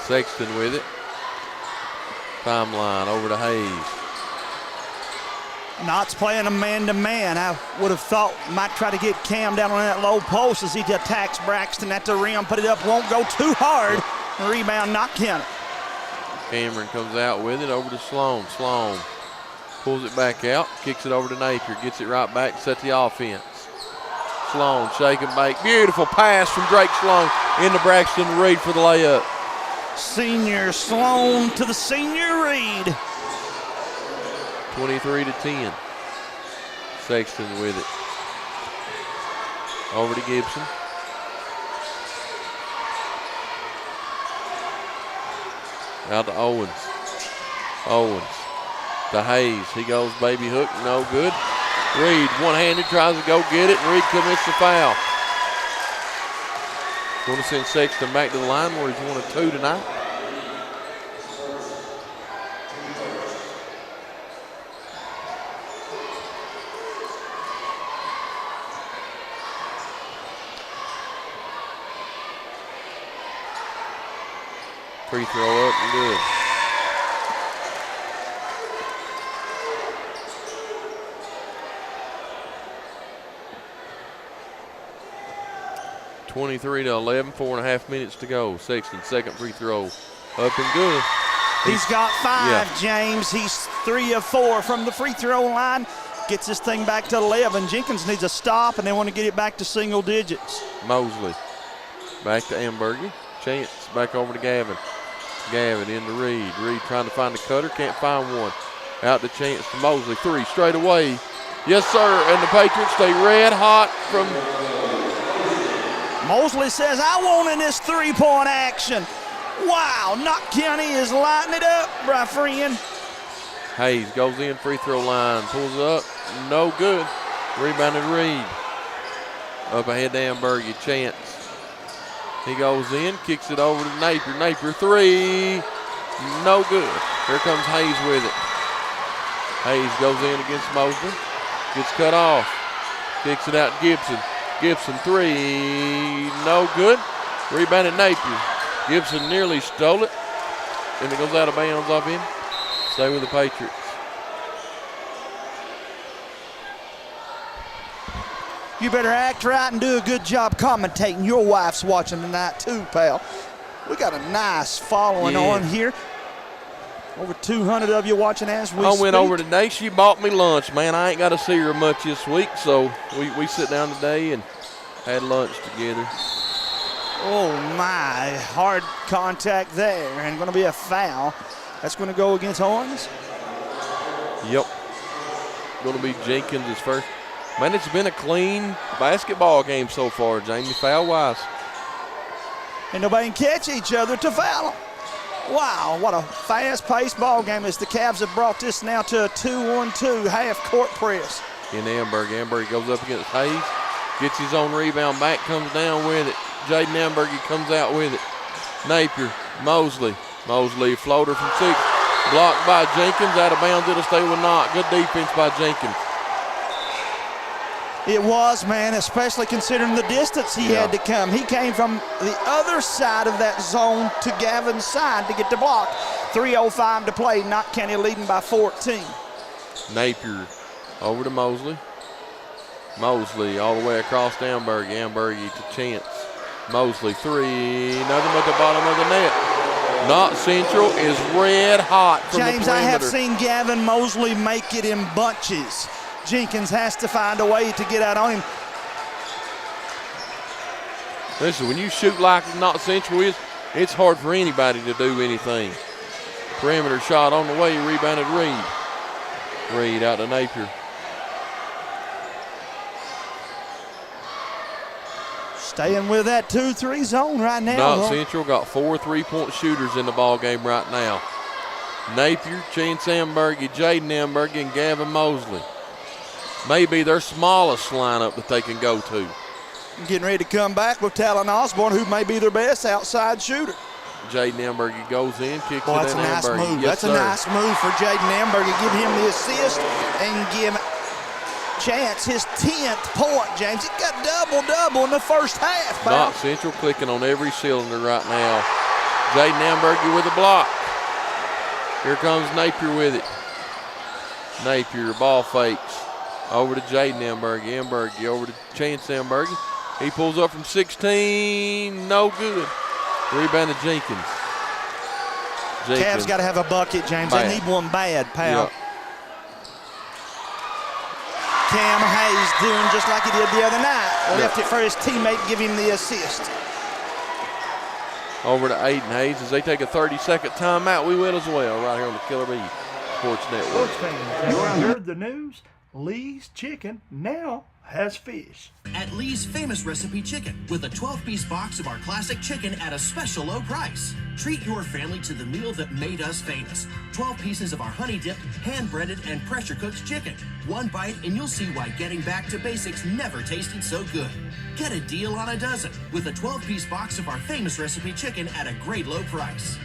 Sexton with it. Timeline over to Hayes. Knott's playing a man-to-man. I would have thought might try to get Cam down on that low post as he attacks Braxton at the rim. Put it up, won't go too hard. Rebound, Knott County. Cameron comes out with it over to Sloan. Sloan pulls it back out, kicks it over to Napier, gets it right back, set the offense. Sloan, shake and bake. Beautiful pass from Drake Sloan into Braxton Reed for the layup. Senior Sloan to the senior Reed. 23-10. Sexton with it. Over to Gibson. Out to Owens. Owens to Hayes. He goes baby hook, no good. Reed one-handed tries to go get it, and Reed commits the foul. Going to send Sexton back to the line where he's 1 of 2 tonight. Free throw up and good. (23-11), 4.5 minutes to go. Sexton, second free throw, up and good. He's got 5, James. He's 3 of 4 from the free throw line. Gets this thing back to 11. Jenkins needs a stop, and they want to get it back to single digits. Mosley, back to Amberger. Chance, back over to Gavin. Gavin into Reed. Reed trying to find a cutter, can't find one. Out to Chance to Mosley. 3 straight away. Yes, sir. And the Patriots stay red hot from. Mosley says, I want in this 3-point action. Wow, Knott County is lighting it up, my friend. Hayes goes in, free throw line, pulls up, no good. Rebounded Reed. Up ahead to Amberger. Chance. He goes in, kicks it over to Napier. Napier 3, no good. Here comes Hayes with it. Hayes goes in against Mosley, gets cut off. Kicks it out to Gibson. Gibson 3, no good. Rebounded Napier. Gibson nearly stole it, and it goes out of bounds off him. Stay with the Patriots. You better act right and do a good job commentating. Your wife's watching tonight too, pal. We got a nice following on here. Over 200 of you watching as we speak. I went over today. She bought me lunch, man. I ain't got to see her much this week, so we sit down today and had lunch together. Oh, my. Hard contact there, and going to be a foul. That's going to go against Owens. Yep. Going to be Jenkins' first. Man, it's been a clean basketball game so far, Jamie, foul-wise. And nobody can catch each other to foul them. Wow, what a fast-paced ball game as the Cavs have brought this now to a 2-1-2 half-court press. In Amberg. Amberg goes up against Hayes, gets his own rebound back, comes down with it. Jaden Amberg comes out with it. Napier, Mosley. Mosley, floater from 6. Blocked by Jenkins, out of bounds, it'll stay with Knott. Good defense by Jenkins. It was, man, especially considering the distance he had to come. He came from the other side of that zone to Gavin's side to get the block. 3:05 to play, Knott County leading by 14. Napier over to Mosley. Mosley all the way across to Amberg. Amberg to Chance. Mosley, 3, nothing but the bottom of the net. Knott Central is red hot from James, the perimeter. I have seen Gavin Mosley make it in bunches. Jenkins has to find a way to get out on him. Listen, when you shoot like Knott Central is, it's hard for anybody to do anything. Perimeter shot on the way, rebounded Reed. Reed out to Napier. Staying with that 2-3 zone right now. Knott Central got 4 3-point shooters in the ball game right now. Napier, Chance Ambergy, Jaden Ambergy, and Gavin Mosley. Maybe their smallest lineup that they can go to. Getting ready to come back with Talon Osborne, who may be their best outside shooter. Jaden Ambergy goes in, kicks Boy, it that's in. a nice Ambergy. move. Yes, that's a nice move for Jaden Ambergy. Give him the assist and give Chance his 10th point, James. He got double-double in the first half. Knott Central clicking on every cylinder right now. Jaden Ambergy with a block. Here comes Napier with it. Napier, ball fakes. Over to Jaden Ambergy. Ambergy over to Chance Ambergy. He pulls up from 16. No good. Rebound to Jenkins. Cavs got to have a bucket, James. Bad. They need one bad, pal. Yep. Cam Hayes doing just like he did the other night. Left it for his teammate, give him the assist. Over to Aiden Hayes as they take a 30-second timeout. We will as well right here on the Killer Bee Sports Network. Sports fans, you heard the news? Lee's Chicken now has fish. At Lee's Famous Recipe Chicken with a 12-piece box of our classic chicken at a special low price. Treat your family to the meal that made us famous. 12 pieces of our honey-dipped, hand-breaded, and pressure-cooked chicken. One bite and you'll see why getting back to basics never tasted so good. Get a deal on a dozen with a 12-piece box of our Famous Recipe Chicken at a great low price.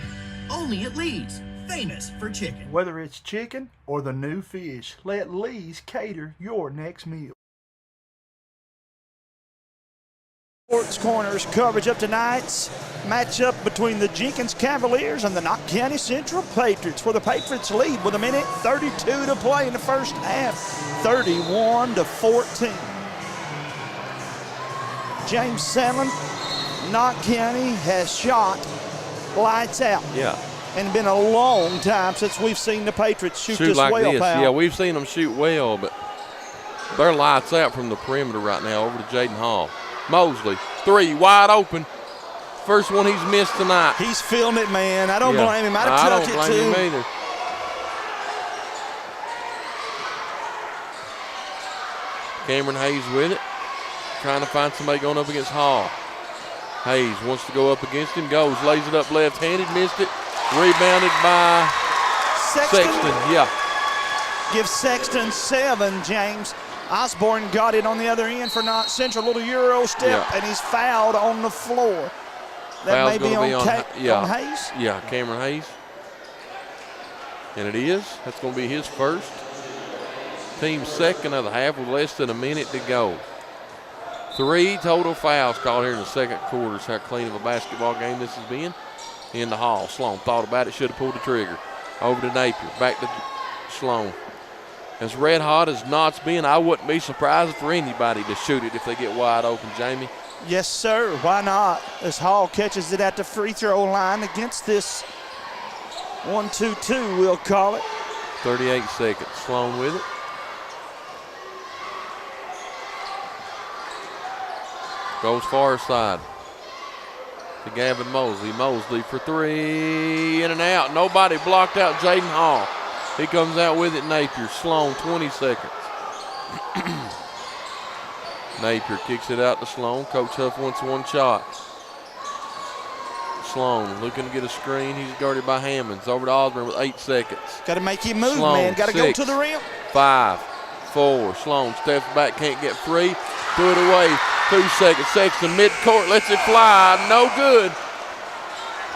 Only at Lee's. Famous for chicken. Whether it's chicken or the new fish, let Lee's cater your next meal. Sports Corners coverage of tonight's matchup between the Jenkins Cavaliers and the Knott County Central Patriots, where the Patriots lead with 1:32 to play in the first half, 31-14. James Sandlin, Knott County has shot lights out. Yeah. And been a long time since we've seen the Patriots shoot this like well, this. pal. Yeah, we've seen them shoot well, but they're lights out from the perimeter right now. Over to Jaden Hall. Mosley, 3, wide open. First one he's missed tonight. He's feeling it, man. I don't blame him. I'd have took it, too. I don't blame him either. Cameron Hayes with it. Trying to find somebody going up against Hall. Hayes wants to go up against him. Goes, lays it up left-handed, missed it. Rebounded by Sexton. Yeah. Give Sexton 7, James. Osborne got it on the other end for Knott Central. A little Euro step, and he's fouled on the floor. That Foul's may be on on Hayes? Yeah, Cameron Hayes. And it is. That's going to be his first. Team second of the half with less than a minute to go. 3 total fouls called here in the second quarter. That's how clean of a basketball game this has been. In the Hall. Sloan thought about it, should have pulled the trigger. Over to Napier. Back to Sloan. As red hot as Knott's been, I wouldn't be surprised for anybody to shoot it if they get wide open, Jamie. Yes, sir. Why not? As Hall catches it at the free throw line against this 1-2-2, we'll call it. 38 seconds. Sloan with it. Goes far side to Gavin Mosley. Mosley for three, in and out. Nobody blocked out Jaden Hall. He comes out with it, Napier. Sloan, 20 seconds. Napier kicks it out to Sloan. Coach Huff wants one shot. Sloan looking to get a screen. He's guarded by Hammonds. Over to Osborne with 8 seconds. Got to make you move, Sloan, man. Got to go to the rim. 5, 4. Sloan steps back, can't get free. Threw it away. 2 seconds. Sexton midcourt lets it fly. No good.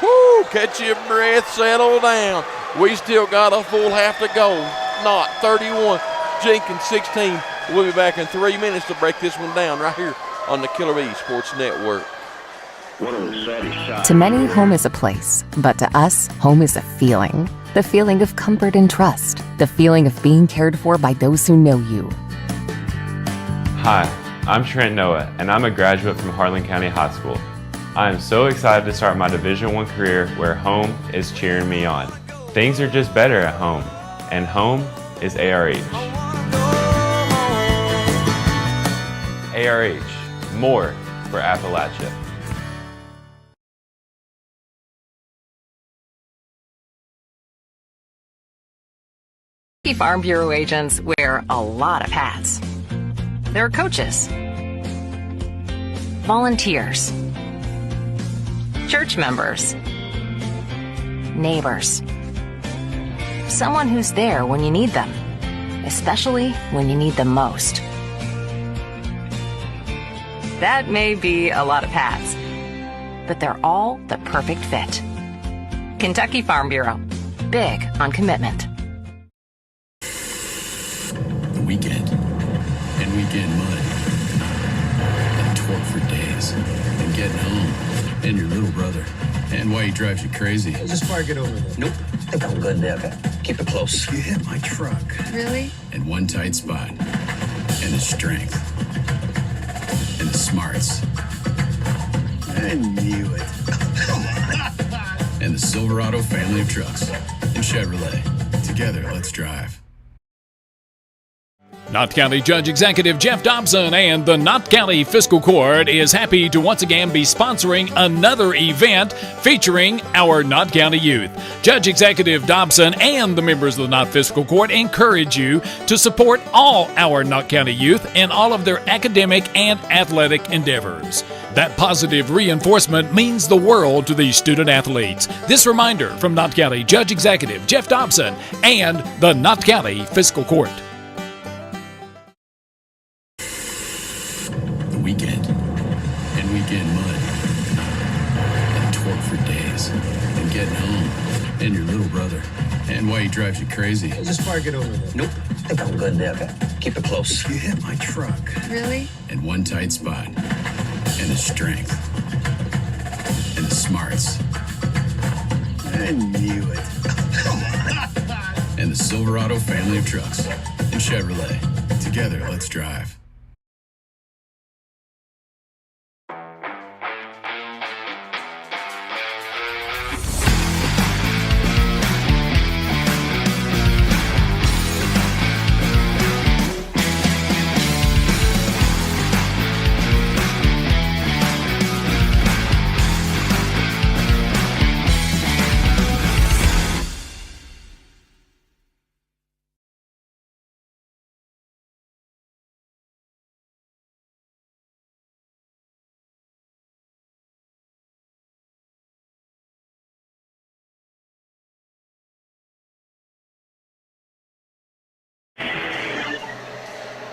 Whoo! Catch your breath. Settle down. We still got a full half to go. Knott 31. Jenkins 16. We'll be back in 3 minutes to break this one down right here on the Killer Bee Sports Network. To many, home is a place, but to us, home is a feeling. The feeling of comfort and trust. The feeling of being cared for by those who know you. Hi, I'm Trent Noah, and I'm a graduate from Harlan County High School. I am so excited to start my Division I career where home is cheering me on. Things are just better at home, and home is ARH. ARH, more for Appalachia. Farm Bureau agents wear a lot of hats. They're coaches, volunteers, church members, neighbors, someone who's there when you need them, especially when you need them most. That may be a lot of hats, but they're all the perfect fit. Kentucky Farm Bureau, big on commitment. Weekend and weekend mud and torque for days and getting home and your little brother and why he drives you crazy. Just park it over there. Nope. I think I'm good there. Okay. Keep it close. You hit my truck. Really? And one tight spot and the strength and the smarts. I knew it. And the Silverado family of trucks and Chevrolet. Together, let's drive. Knott County Judge Executive Jeff Dobson and the Knott County Fiscal Court is happy to once again be sponsoring another event featuring our Knott County youth. Judge Executive Dobson and the members of the Knott Fiscal Court encourage you to support all our Knott County youth in all of their academic and athletic endeavors. That positive reinforcement means the world to these student athletes. This reminder from Knott County Judge Executive Jeff Dobson and the Knott County Fiscal Court. Weekend and weekend mud and torque for days and getting home and your little brother and why he drives you crazy. Just park it over there. Nope. I think I'm good there. Okay. Keep it close. You hit my truck. Really? And one tight spot and the strength and the smarts. I knew it. And the Silverado family of trucks and Chevrolet. Together, let's drive.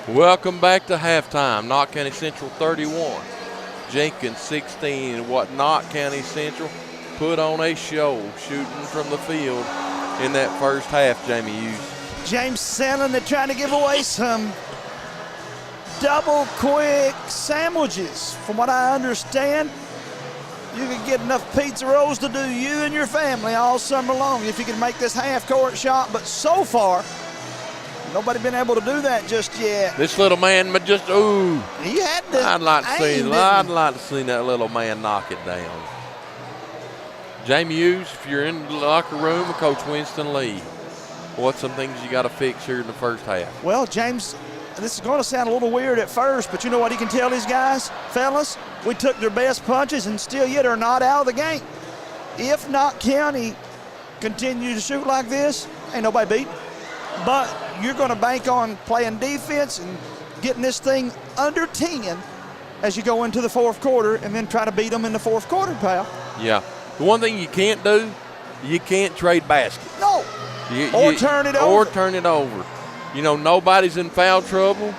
Welcome back to halftime. Knott County Central 31, Jenkins 16. And what Knott County Central put on a show shooting from the field in that first half, Jamie Hughes. James Sandlin, they're trying to give away some double quick sandwiches. From what I understand, you can get enough pizza rolls to do you and your family all summer long if you can make this half-court shot. But so far, nobody been able to do that just yet. This little man just, ooh. He had to I'd like to see aim, that little man knock it down. Jamie Hughes, if you're in the locker room with Coach Winston Lee, what's some things you got to fix here in the first half? Well, James, this is going to sound a little weird at first, but you know what he can tell these guys? Fellas, we took their best punches and still yet are not out of the game. If Knott County continue to shoot like this, ain't nobody beating. But you're going to bank on playing defense and getting this thing under 10 as you go into the fourth quarter and then try to beat them in the fourth quarter, pal. Yeah. The one thing you can't do, you can't trade baskets. No. Or turn it over. Or turn it over. You know, nobody's in foul trouble,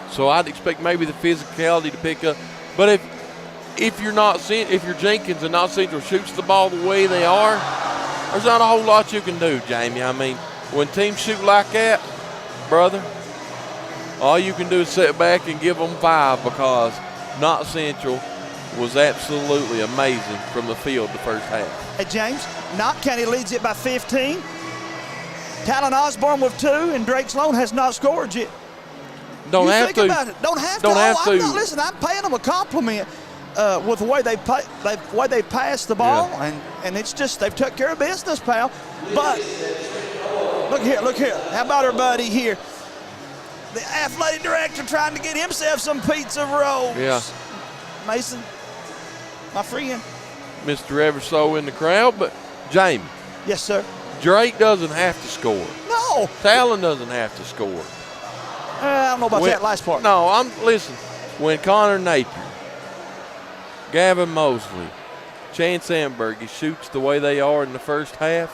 so I'd expect maybe the physicality to pick up. But if you're Jenkins and Knott Central shoots the ball the way they are, there's not a whole lot you can do, Jamie. I mean, when teams shoot like that, brother, all you can do is sit back and give them 5 because Knott Central was absolutely amazing from the field the first half. Hey, James, Knott County leads it by 15. Talon Osborne with 2, and Drake Sloan has not scored yet. Don't have to. About it. Don't have to. Listen, I'm paying them a compliment with the way they pass the ball, and it's just they've took care of business, pal. But look here. How about our buddy here? The athletic director trying to get himself some pizza rolls. Yeah. Mason, my friend. Mr. Everso in the crowd, but Jamie. Yes, sir. Drake doesn't have to score. No. Talon doesn't have to score. I don't know about that last part. No, listen. When Connor Napier, Gavin Mosley, Chance Sandberg, he shoots the way they are in the first half,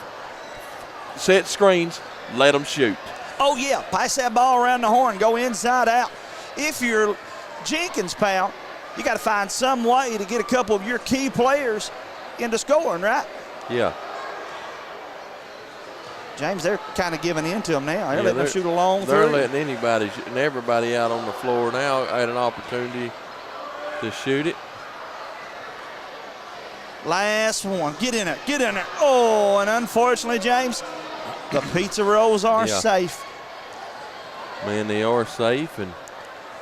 set screens, let them shoot. Oh, yeah. Pass that ball around the horn. Go inside out. If you're Jenkins, pal, you got to find some way to get a couple of your key players into scoring, right? Yeah. James, they're kind of giving in to them now. They're letting them shoot a long They're three. letting anybody and everybody out on the floor now had an opportunity to shoot it. Last one. Get in there. Oh, and unfortunately, James, the pizza rolls are safe. Man, they are safe. And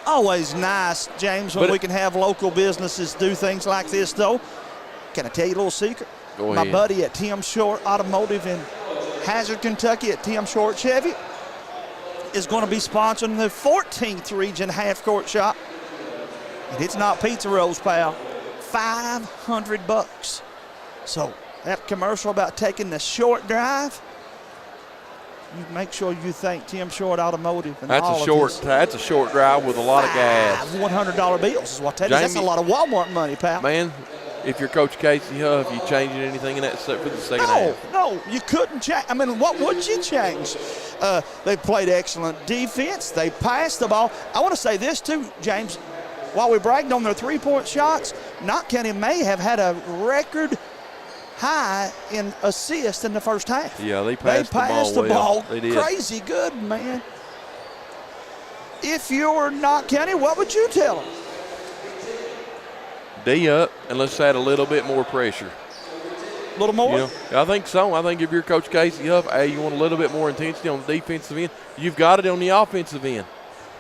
always nice, James, when we can have local businesses do things like this, though. Can I tell you a little secret? Go My ahead. buddy at Tim Short Automotive in Hazard, Kentucky at Tim Short Chevy is going to be sponsoring the 14th Region Half-Court Shop. And it's not pizza rolls, pal. $500. So that commercial about taking the short drive, you make sure you thank Tim Short Automotive. And that's a short drive with a lot of gas. $100 bills is what that is. That's a lot of Walmart money, pal. Man, if you're Coach Casey Huff, you changing anything in that for the second half? No, you couldn't change. I mean, what would you change? They played excellent defense. They passed the ball. I want to say this too, James. While we bragged on their three-point shots, Knott County may have had a record high in assists in the first half. Yeah, they passed the ball They did. Crazy good, man. If you're Knott County, what would you tell them? D up, and let's add a little bit more pressure. A little more? You know, I think so. I think if you're Coach Casey Huff, you want a little bit more intensity on the defensive end. You've got it on the offensive end.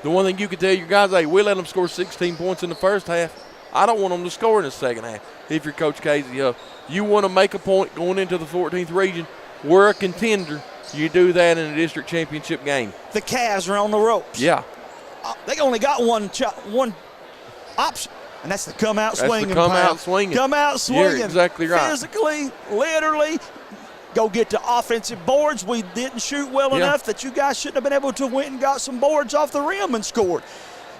The one thing you can tell your guys, we let them score 16 points in the first half. I don't want them to score in the second half. If you're Coach Casey Huff, you want to make a point going into the 14th region. We're a contender. You do that in a district championship game. The Cavs are on the ropes. Yeah. They only got one option, and that's to come out swinging. Come out swinging. You're exactly right. Physically, literally, go get the offensive boards. We didn't shoot well enough that you guys shouldn't have been able to win and got some boards off the rim and scored.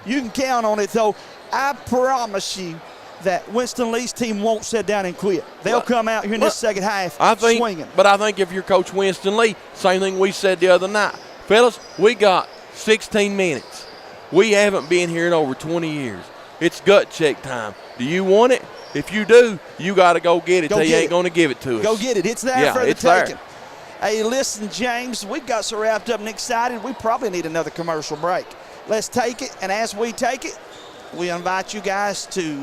You can count on it, though. I promise you that Winston Lee's team won't sit down and quit. They'll come out here in this second half swinging. But I think if you're Coach Winston Lee, same thing we said the other night. Fellas, we got 16 minutes. We haven't been here in over 20 years. It's gut check time. Do you want it? If you do, you got to go get it. They ain't going to give it to us. Go get it. It's there for the taking. Hey, listen, James, we got so wrapped up and excited, we probably need another commercial break. Let's take it, and as we take it, we invite you guys to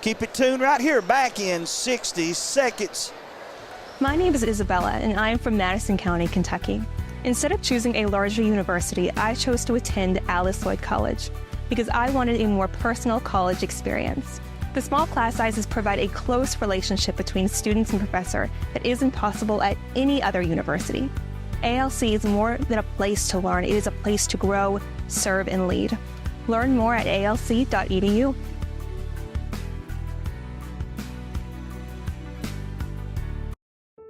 keep it tuned right here, back in 60 seconds. My name is Isabella, and I'm from Madison County, Kentucky. Instead of choosing a larger university, I chose to attend Alice Lloyd College because I wanted a more personal college experience. The small class sizes provide a close relationship between students and professor that isn't possible at any other university. ALC is more than a place to learn, it is a place to grow, serve, and lead. Learn more at alc.edu.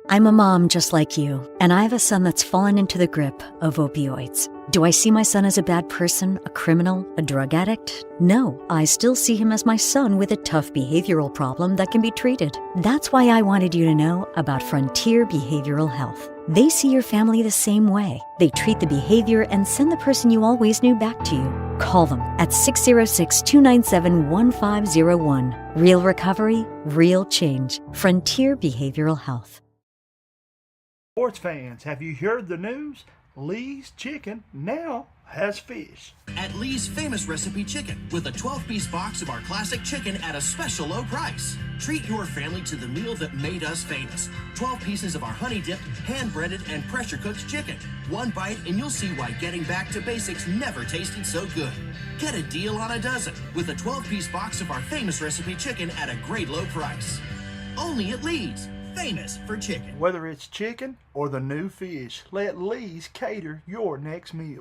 I'm a mom just like you, and I have a son that's fallen into the grip of opioids. Do I see my son as a bad person, a criminal, a drug addict? No, I still see him as my son with a tough behavioral problem that can be treated. That's why I wanted you to know about Frontier Behavioral Health. They see your family the same way. They treat the behavior and send the person you always knew back to you. Call them at 606-297-1501. Real recovery, real change. Frontier Behavioral Health. Sports fans, have you heard the news? Lee's Chicken now has fish. At Lee's Famous Recipe Chicken, with a 12-piece box of our classic chicken at a special low price. Treat your family to the meal that made us famous. 12 pieces of our honey-dipped, hand-breaded, and pressure-cooked chicken. One bite and you'll see why getting back to basics never tasted so good. Get a deal on a dozen with a 12-piece box of our Famous Recipe Chicken at a great low price. Only at Lee's. Famous for chicken. Whether it's chicken or the new fish, let Lee's cater your next meal.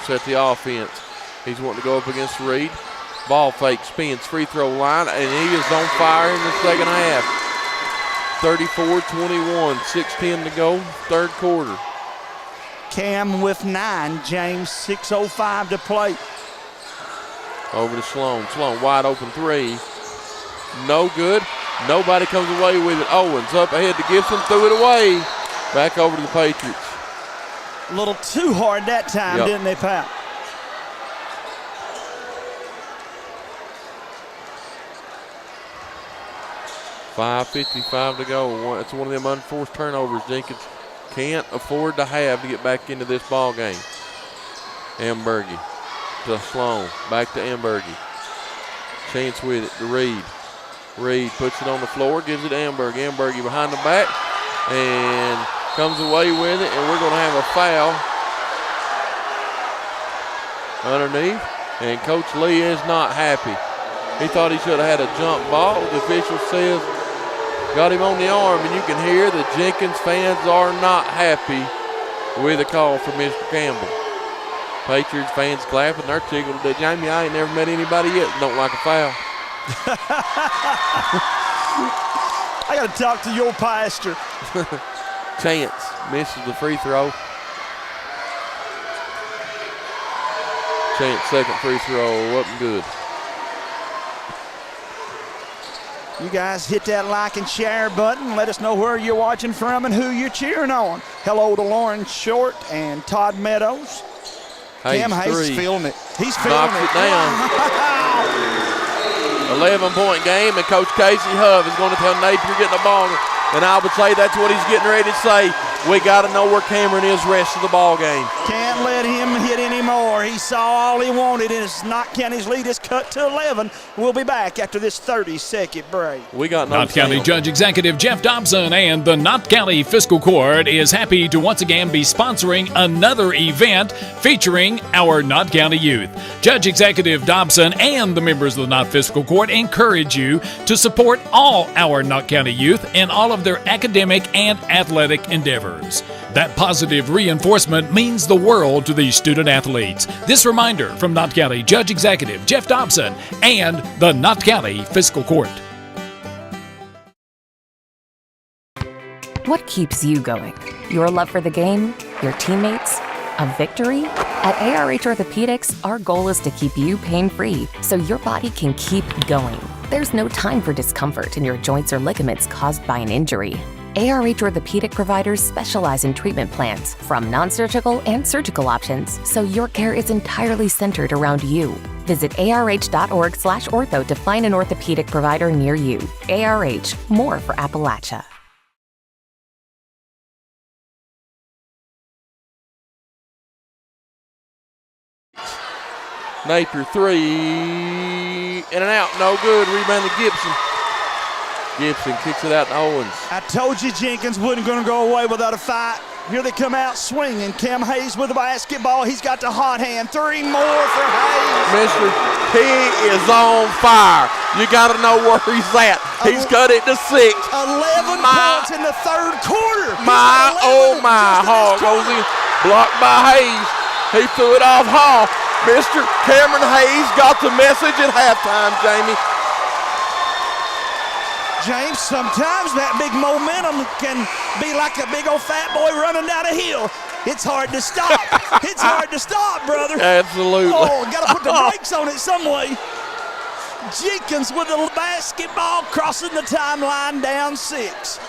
At the offense. He's wanting to go up against Reed. Ball fake, spins, free throw line, and he is on fire in the second half. 34-21, 6:10 to go, third quarter. Cam with 9, James 6:05 to play. Over to Sloan. Sloan wide open three. No good. Nobody comes away with it. Owens up ahead to Gibson, threw it away. Back over to the Patriots. A little too hard that time, Yep. didn't they, Pat? $5:55 to go. It's one of them unforced turnovers Jenkins can't afford to have to get back into this ball game. Ambergy to Sloan. Back to Ambergy. Chance with it to Reed. Reed puts it on the floor, gives it to Ambergy. Ambergy behind the back and comes away with it, and we're going to have a foul underneath. And Coach Lee is not happy. He thought he should have had a jump ball. The official says got him on the arm, and you can hear the Jenkins fans are not happy with the call from Mr. Campbell. Patriots fans clapping. They're tickled. Jamie, I ain't never met anybody yet that don't like a foul. I got to talk to your pastor. Chance misses the free throw. Chance second free throw wasn't good. You guys hit that like and share button. Let us know where you're watching from and who you're cheering on. Hello to Lauren Short and Todd Meadows. Cam Hayes is feeling it. He's feeling it down. 11-point game, and Coach Casey Huff is going to tell Napier getting the ball. And I would say that's what he's getting ready to say. We got to know where Cameron is rest of the ball game. Can't let him hit anymore. He saw all he wanted, and as Knott County's lead is cut to 11. We'll be back after this 30-second break. We got Knott County Judge Executive Jeff Dobson and the Knott County Fiscal Court is happy to once again be sponsoring another event featuring our Knott County youth. Judge Executive Dobson and the members of the Knott Fiscal Court encourage you to support all our Knott County youth in all of their academic and athletic endeavors. That positive reinforcement means the world to these student athletes. This reminder from Knott County Judge Executive Jeff Dobson and the Knott County Fiscal Court. What keeps you going? Your love for the game? Your teammates? A victory? At ARH Orthopedics, our goal is to keep you pain-free so your body can keep going. There's no time for discomfort in your joints or ligaments caused by an injury. ARH Orthopedic providers specialize in treatment plans, from non-surgical and surgical options, so your care is entirely centered around you. Visit arh.org/ortho to find an orthopedic provider near you. ARH, more for Appalachia. Napier three, in and out, no good. Rebound to Gibson. Gibson kicks it out to Owens. I told you Jenkins wasn't going to go away without a fight. Here they come out swinging. Cam Hayes with the basketball. He's got the hot hand. 3 more for Hayes. Mister, he is on fire. You got to know where he's at. He's cut it to 6. 11 points in the third quarter. My, oh my. Hall goes in. Blocked by Hayes. He threw it off Hall. Mr. Cameron Hayes got the message at halftime, Jamie. James, sometimes that big momentum can be like a big old fat boy running down a hill. It's hard to stop. It's hard to stop, brother. Absolutely. Oh, got to put the brakes on it some way. Jenkins with the basketball crossing the timeline down 6.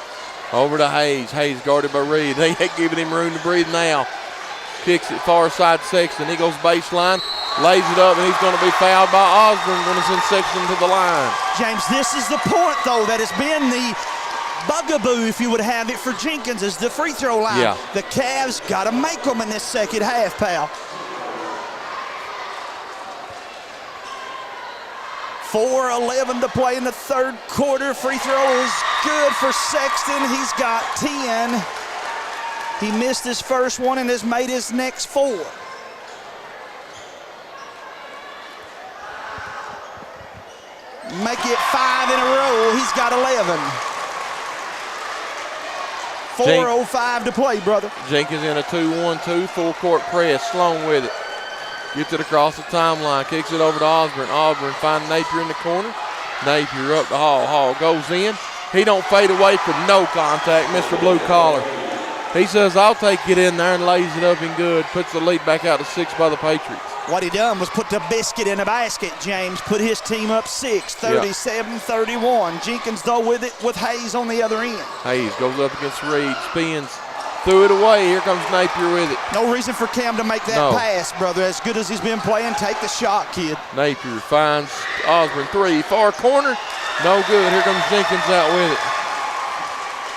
Over to Hayes. Hayes guarded by Reed. They ain't giving him room to breathe now. Kicks it far side Sexton. He goes baseline, lays it up, and he's going to be fouled by Osborne. Going to send Sexton to the line. James, this is the point, though, that has been the bugaboo, if you would have it, for Jenkins, is the free throw line. Yeah. The Cavs got to make them in this second half, pal. 4:11 to play in the third quarter. Free throw is good for Sexton. He's got 10. He missed his first one and has made his next 4. Make it 5 in a row. He's got 11. 4:05 to play, brother. Jenkins in a 2-1-2, full court press. Sloan with it. Gets it across the timeline. Kicks it over to Osborne. Osborne finds Napier in the corner. Napier up to Hall. Hall goes in. He don't fade away for no contact, Mr. Blue Collar. He says, I'll take it in there, and lays it up and good. Puts the lead back out to 6 by the Patriots. What he done was put the biscuit in the basket, James. Put his team up 6, 37-31. Jenkins, though, with it, with Hayes on the other end. Hayes goes up against Reed, spins, threw it away. Here comes Napier with it. No reason for Cam to make that pass, brother. As good as he's been playing, take the shot, kid. Napier finds Osborne, 3, far corner. No good. Here comes Jenkins out with it.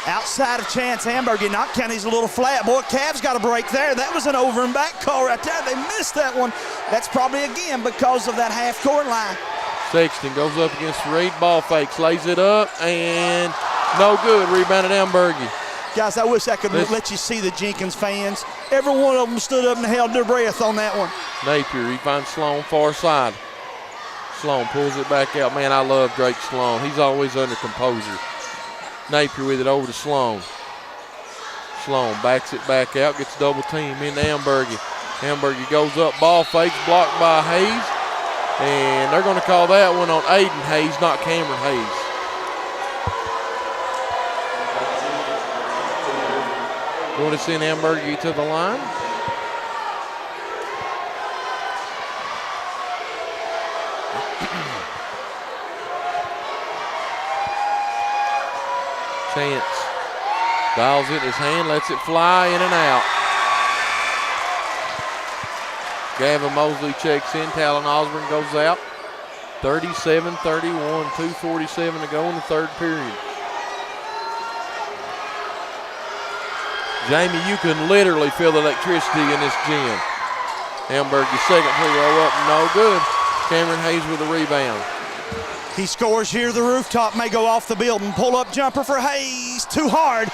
Outside of Chance Hamburger, Knott County's a little flat. Boy, Cavs got a break there. That was an over and back call right there. They missed that one. That's probably, again, because of that half-court line. Sexton goes up against Reed, ball fakes, lays it up, and no good. Rebounded Hamburger. Guys, I wish I could let you see the Jenkins fans. Every one of them stood up and held their breath on that one. Napier, he finds Sloan far side. Sloan pulls it back out. Man, I love Drake Sloan. He's always under composure. Napier with it over to Sloan. Sloan backs it back out, gets double team into Hamburger. Hamburger goes up, ball fakes, blocked by Hayes. And they're going to call that one on Aiden Hayes, not Cameron Hayes. Going to send Hamburger to the line. Chance dials it in his hand, lets it fly in and out. Gavin Mosley checks in. Talon Osborne goes out. 37-31, 2:47 to go in the third period. Jamie, you can literally feel the electricity in this gym. Hamburger's second free throw up, no good. Cameron Hayes with a rebound. He scores here. The rooftop may go off the building. Pull-up jumper for Hayes. Too hard.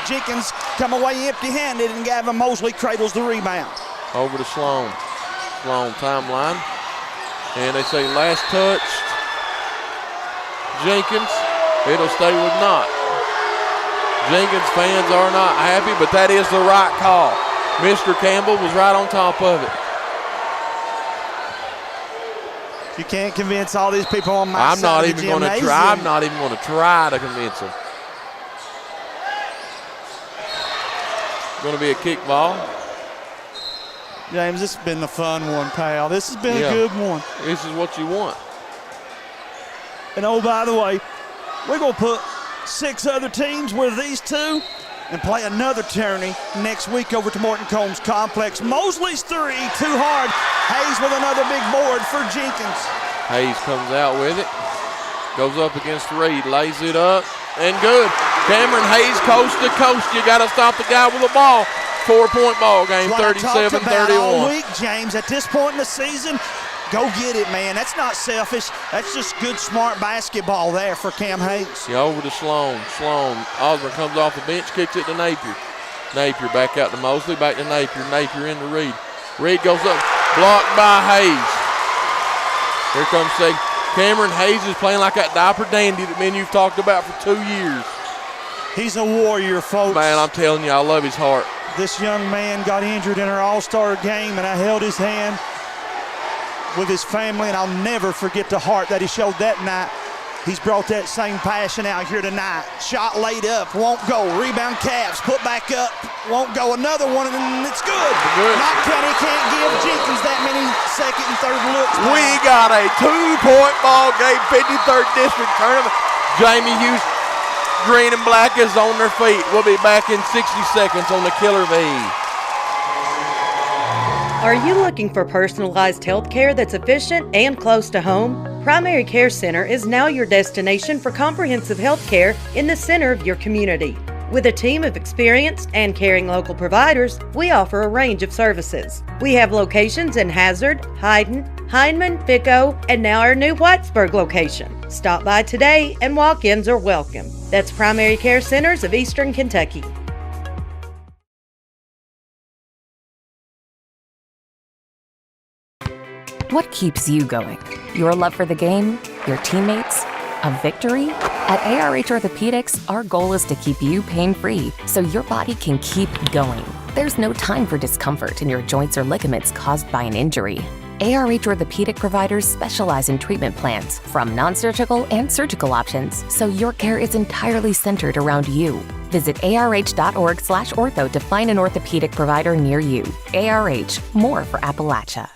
Jenkins come away empty-handed, and Gavin Mosley cradles the rebound. Over to Sloan. Sloan timeline. And they say last touched Jenkins. It'll stay with Knott. Jenkins fans are not happy, but that is the right call. Mr. Campbell was right on top of it. You can't convince all these people on my I'm side not of even the going to gymnasium. try. I'm not even going to try to convince them. Going to be a kick ball. James, this has been a fun one, pal. This has been a good one. This is what you want. And oh, by the way, we're going to put 6 other teams with these two and play another tourney next week over to Morton Combs Complex. Mosley's 3, too hard. Hayes with another big board for Jenkins. Hayes comes out with it. Goes up against Reed, lays it up, and good. Cameron Hayes coast to coast. You got to stop the guy with the ball. 4-point ball game, 37-31. All week, James, at this point in the season, go get it, man. That's not selfish. That's just good, smart basketball there for Cam Hayes. Yeah, over to Sloan. Sloan, Osborne comes off the bench, kicks it to Napier. Napier back out to Mosley, back to Napier. Napier into Reed. Reed goes up, blocked by Hayes. Here comes Cameron Hayes is playing like that diaper dandy that you've talked about for 2 years. He's a warrior, folks. Man, I'm telling you, I love his heart. This young man got injured in our All-Star game, and I held his hand with his family, and I'll never forget the heart that he showed that night. He's brought that same passion out here tonight. Shot laid up, won't go. Rebound Cavs, put back up, won't go. Another one, and it's good. Knott County can't give Jenkins that many second and third looks. We got a 2-point ball game, 53rd District Tournament. Jamie Hughes, green and black is on their feet. We'll be back in 60 seconds on the Killer V. Are you looking for personalized health care that's efficient and close to home? Primary Care Center is now your destination for comprehensive health care in the center of your community. With a team of experienced and caring local providers, we offer a range of services. We have locations in Hazard, Hyden, Hindman, Pico, and now our new Whitesburg location. Stop by today and walk-ins are welcome. That's Primary Care Centers of Eastern Kentucky. What keeps you going? Your love for the game? Your teammates? A victory? At ARH Orthopedics, our goal is to keep you pain-free so your body can keep going. There's no time for discomfort in your joints or ligaments caused by an injury. ARH Orthopedic providers specialize in treatment plans, from non-surgical and surgical options, so your care is entirely centered around you. Visit arh.org/ortho to find an orthopedic provider near you. ARH, more for Appalachia.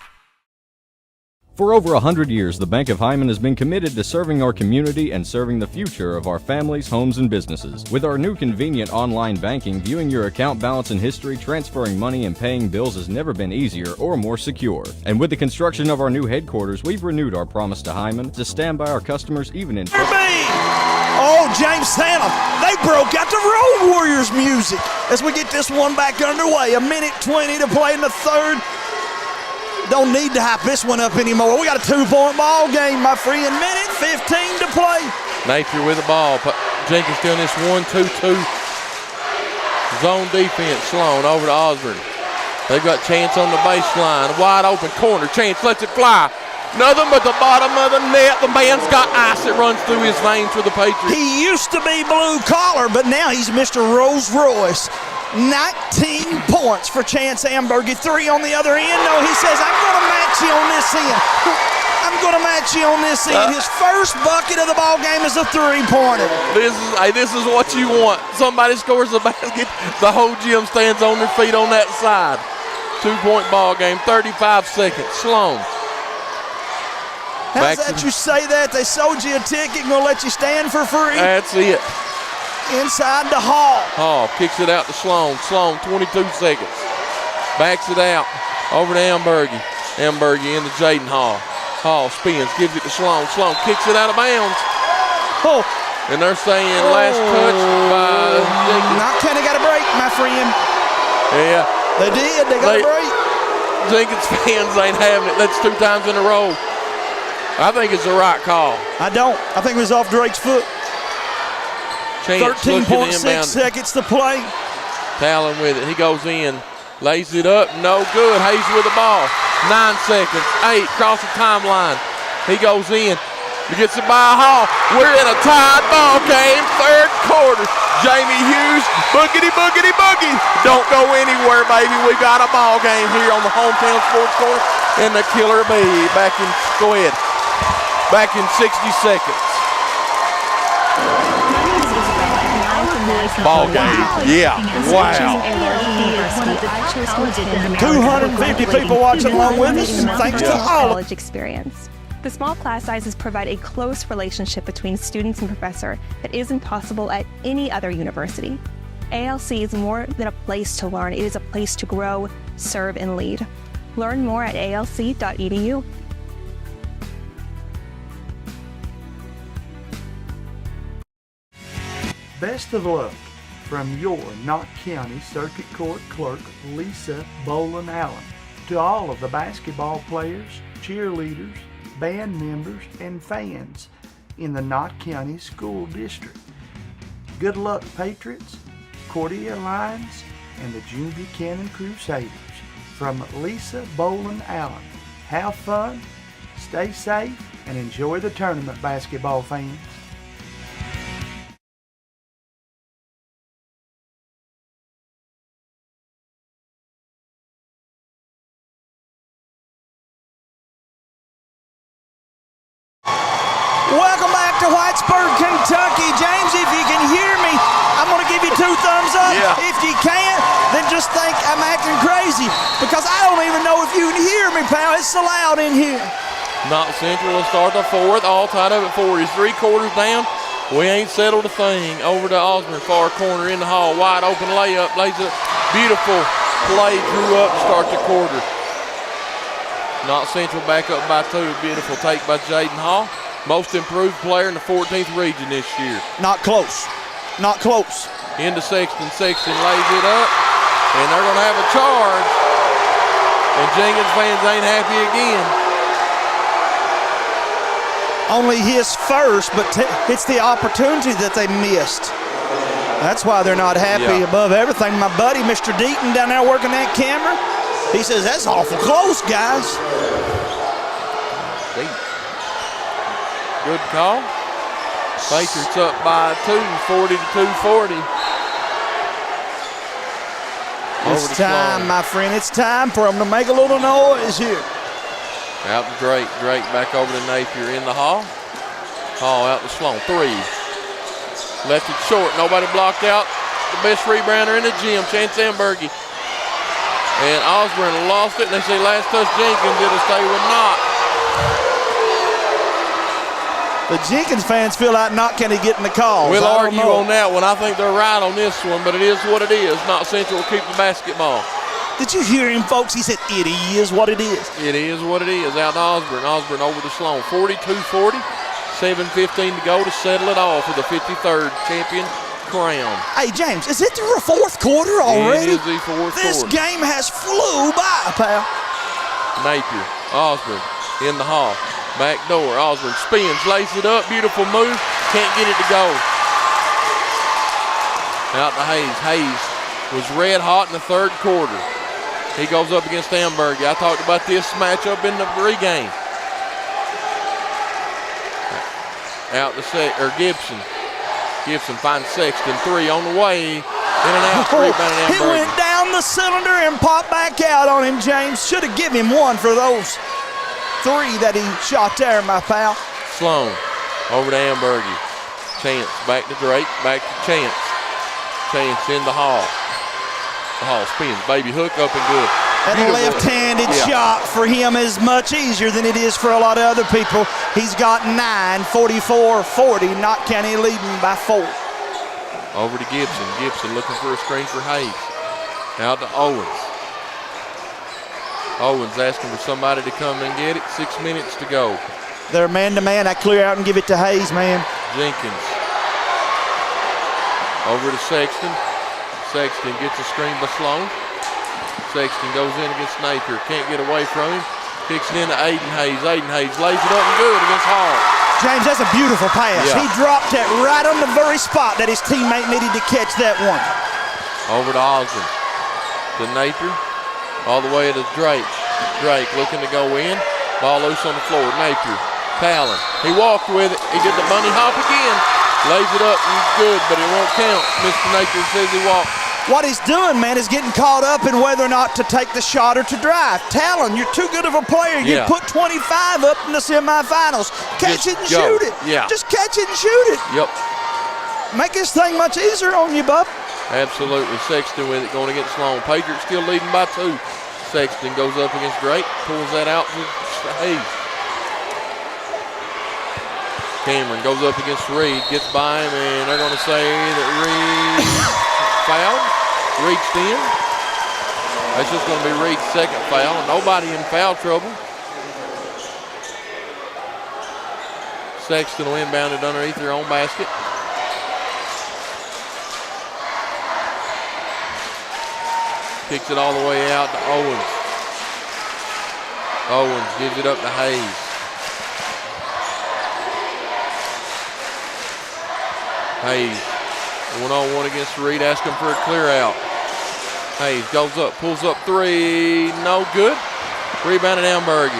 For over 100 years, the Bank of Hyman has been committed to serving our community and serving the future of our families, homes, and businesses. With our new convenient online banking, viewing your account balance and history, transferring money, and paying bills has never been easier or more secure. And with the construction of our new headquarters, we've renewed our promise to Hyman to stand by our customers even in... Oh, James Salem, they broke out the Road Warriors music as we get this one back underway. 1:20 to play in the third. Don't need to hype this one up anymore. We got a 2-point ball game, my friend. 1:15 to play. Napier with the ball. Jenkins doing this 1-2-2 zone defense. Sloan over to Osborne. They've got Chance on the baseline. Wide open corner. Chance lets it fly. Nothing but the bottom of the net. The man's got ice that runs through his veins for the Patriots. He used to be blue collar, but now he's Mr. Rolls Royce. 19 points for Chance Ambergy. 3 on the other end. No, he says, I'm going to match you on this end. I'm going to match you on this end. His first bucket of the ball game is a 3-pointer. This is what you want. Somebody scores a basket, the whole gym stands on their feet on that side. 2-point ball game, 35 seconds. Sloan. How's that you say that? They sold you a ticket and going to let you stand for free? That's it. Inside to Hall. Hall kicks it out to Sloan. Sloan, 22 seconds. Backs it out over to Ambergy. Ambergy into Jaden Hall. Hall spins, gives it to Sloan. Sloan kicks it out of bounds. Oh. And they're saying last touch by Jenkins. Knott County got a break, my friend. Yeah. They did. They got a break. Jenkins fans ain't having it. That's 2 times in a row. I think it's the right call. I don't. I think it was off Drake's foot. 13.6 seconds to play. Talon with it. He goes in. Lays it up. No good. Hayes with the ball. 9 seconds. 8. Across the timeline. He goes in. He gets it by Hall. We're in a tied ball game. 3rd quarter. Jamie Hughes. Boogity, boogity, boogie. Don't go anywhere, baby. We got a ball game here on the Hometown Sports Corner. And the Killer Bee back in. Go ahead. Back in 60 seconds. Ball game. Yeah. Wow. 250 people watching along with us. Thanks to all. College experience. The small class sizes provide a close relationship between students and professor that isn't possible at any other university. ALC is more than a place to learn. It is a place to grow, serve, and lead. Learn more at alc.edu. Best of luck from your Knott County Circuit Court Clerk, Lisa Boland Allen, to all of the basketball players, cheerleaders, band members, and fans in the Knott County School District. Good luck, Patriots, Cordia Lions, and the June Buchanan Crusaders. From Lisa Boland Allen. Have fun, stay safe, and enjoy the tournament, basketball fans. Welcome back to Whitesburg, Kentucky. James, if you can hear me, I'm going to give you 2 thumbs up. Yeah. If you can't, then just think I'm acting crazy because I don't even know if you can hear me, pal. It's so loud in here. Knott Central will start the 4th. All tied up at 4. He's 3 quarters down. We ain't settled a thing. Over to Osborne, far corner in the Hall. Wide open layup. Lays a beautiful play. Drew up to start the quarter. Knott Central back up by 2. Beautiful take by Jaden Hall. Most improved player in the 14th region this year. Not close. Not close. Into Sexton. Sexton lays it up. And they're going to have a charge. And Jenkins fans ain't happy again. Only his first, but it's the opportunity that they missed. That's why they're not happy above everything. My buddy, Mr. Deaton, down there working that camera, he says, that's awful close, guys. Good call. Patriots up by 2, 40 to 240. It's time, my friend. It's time for them to make a little noise here. Out to Drake. Drake back over to Napier in the Hall. Hall out to Sloan. 3. Left it short. Nobody blocked out. The best rebounder in the gym, Chance Ambergy. And Osborne lost it, and they say last touch Jenkins. It'll stay with Knott. The Jenkins fans feel like Knott County getting the call. We'll argue on that one. I think they're right on this one, but it is what it is. Knott Central will keep the basketball. Did you hear him, folks? He said, it is what it is. It is what it is. Out to Osborne. Osborne over to Sloan. 42-40. 7:15 to go to settle it all for the 53rd champion crown. Hey, James, is it the 4th quarter already? It is the 4th quarter. This game has flew by, pal. Napier. Osborne in the Hall. Back door. Osborne spins, lays it up. Beautiful move. Can't get it to go. Out to Hayes. Hayes was red hot in the 3rd quarter. He goes up against Ambergy. I talked about this matchup in the pregame. Out to Gibson. Gibson finds Sexton. 3 on the way. In and out, rebounded He went down the cylinder and popped back out on him, James. Should have given him one for those 3 that he shot there, my pal. Sloan over to Ambergy. Chance back to Drake, back to Chance. Chance in the Hall. The Hall spins, baby hook up and good. That left-handed shot for him is much easier than it is for a lot of other people. He's got 9, 44-40. Knott County leading by 4. Over to Gibson. Gibson looking for a screen for Hayes. Out to Owens. Owens asking for somebody to come and get it. 6 minutes to go. They're man-to-man. I clear out and give it to Hayes, man. Jenkins. Over to Sexton. Sexton gets a screen by Sloan. Sexton goes in against Napier. Can't get away from him. Kicks it into Aiden Hayes. Aiden Hayes lays it up and good against Hall. James, that's a beautiful pass. Yeah. He dropped it right on the very spot that his teammate needed to catch that one. Over to Osborne. To Napier. All the way to Drake. Drake looking to go in. Ball loose on the floor. Napier. Talon. He walked with it. He did the bunny hop again. Lays it up and he's good, but it won't count. Mr. Napier says he walked. What he's doing, man, is getting caught up in whether or not to take the shot or to drive. Talon, you're too good of a player. You put 25 up in the semifinals. Catch it and shoot it. Yeah. Just catch it and shoot it. Yep. Make this thing much easier on you, bub. Absolutely. Sexton with it going against Sloan. Patriots still leading by 2. Sexton goes up against Drake. Pulls that out for Hayes. Cameron goes up against Reed. Gets by him, and they're going to say that Reed fouled. Reached in. That's just going to be Reed's second foul. Nobody in foul trouble. Sexton will inbound it underneath their own basket. Kicks it all the way out to Owens. Owens gives it up to Hayes. Hayes, 1-on-1 against Reed, asking for a clear out. Hayes goes up, pulls up 3, no good. Rebounded Ambergy.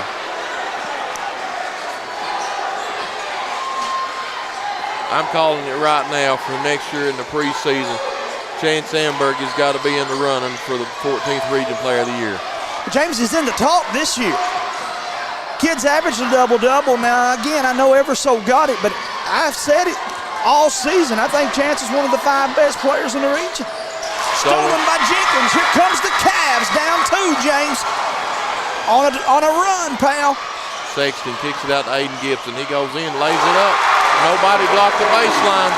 I'm calling it right now for next year in the preseason. Chance Ambergy's got to be in the running for the 14th Region Player of the Year. James is in the talk this year. Kids averaged a double-double. Now, again, I know Everso got it, but I've said it all season. I think Chance is one of the 5 best players in the region. Stolen by Jenkins. Here comes the Cavs. Down 2, James. On a run, pal. Sexton kicks it out to Aiden Gibson. He goes in, lays it up. Nobody blocked the baseline.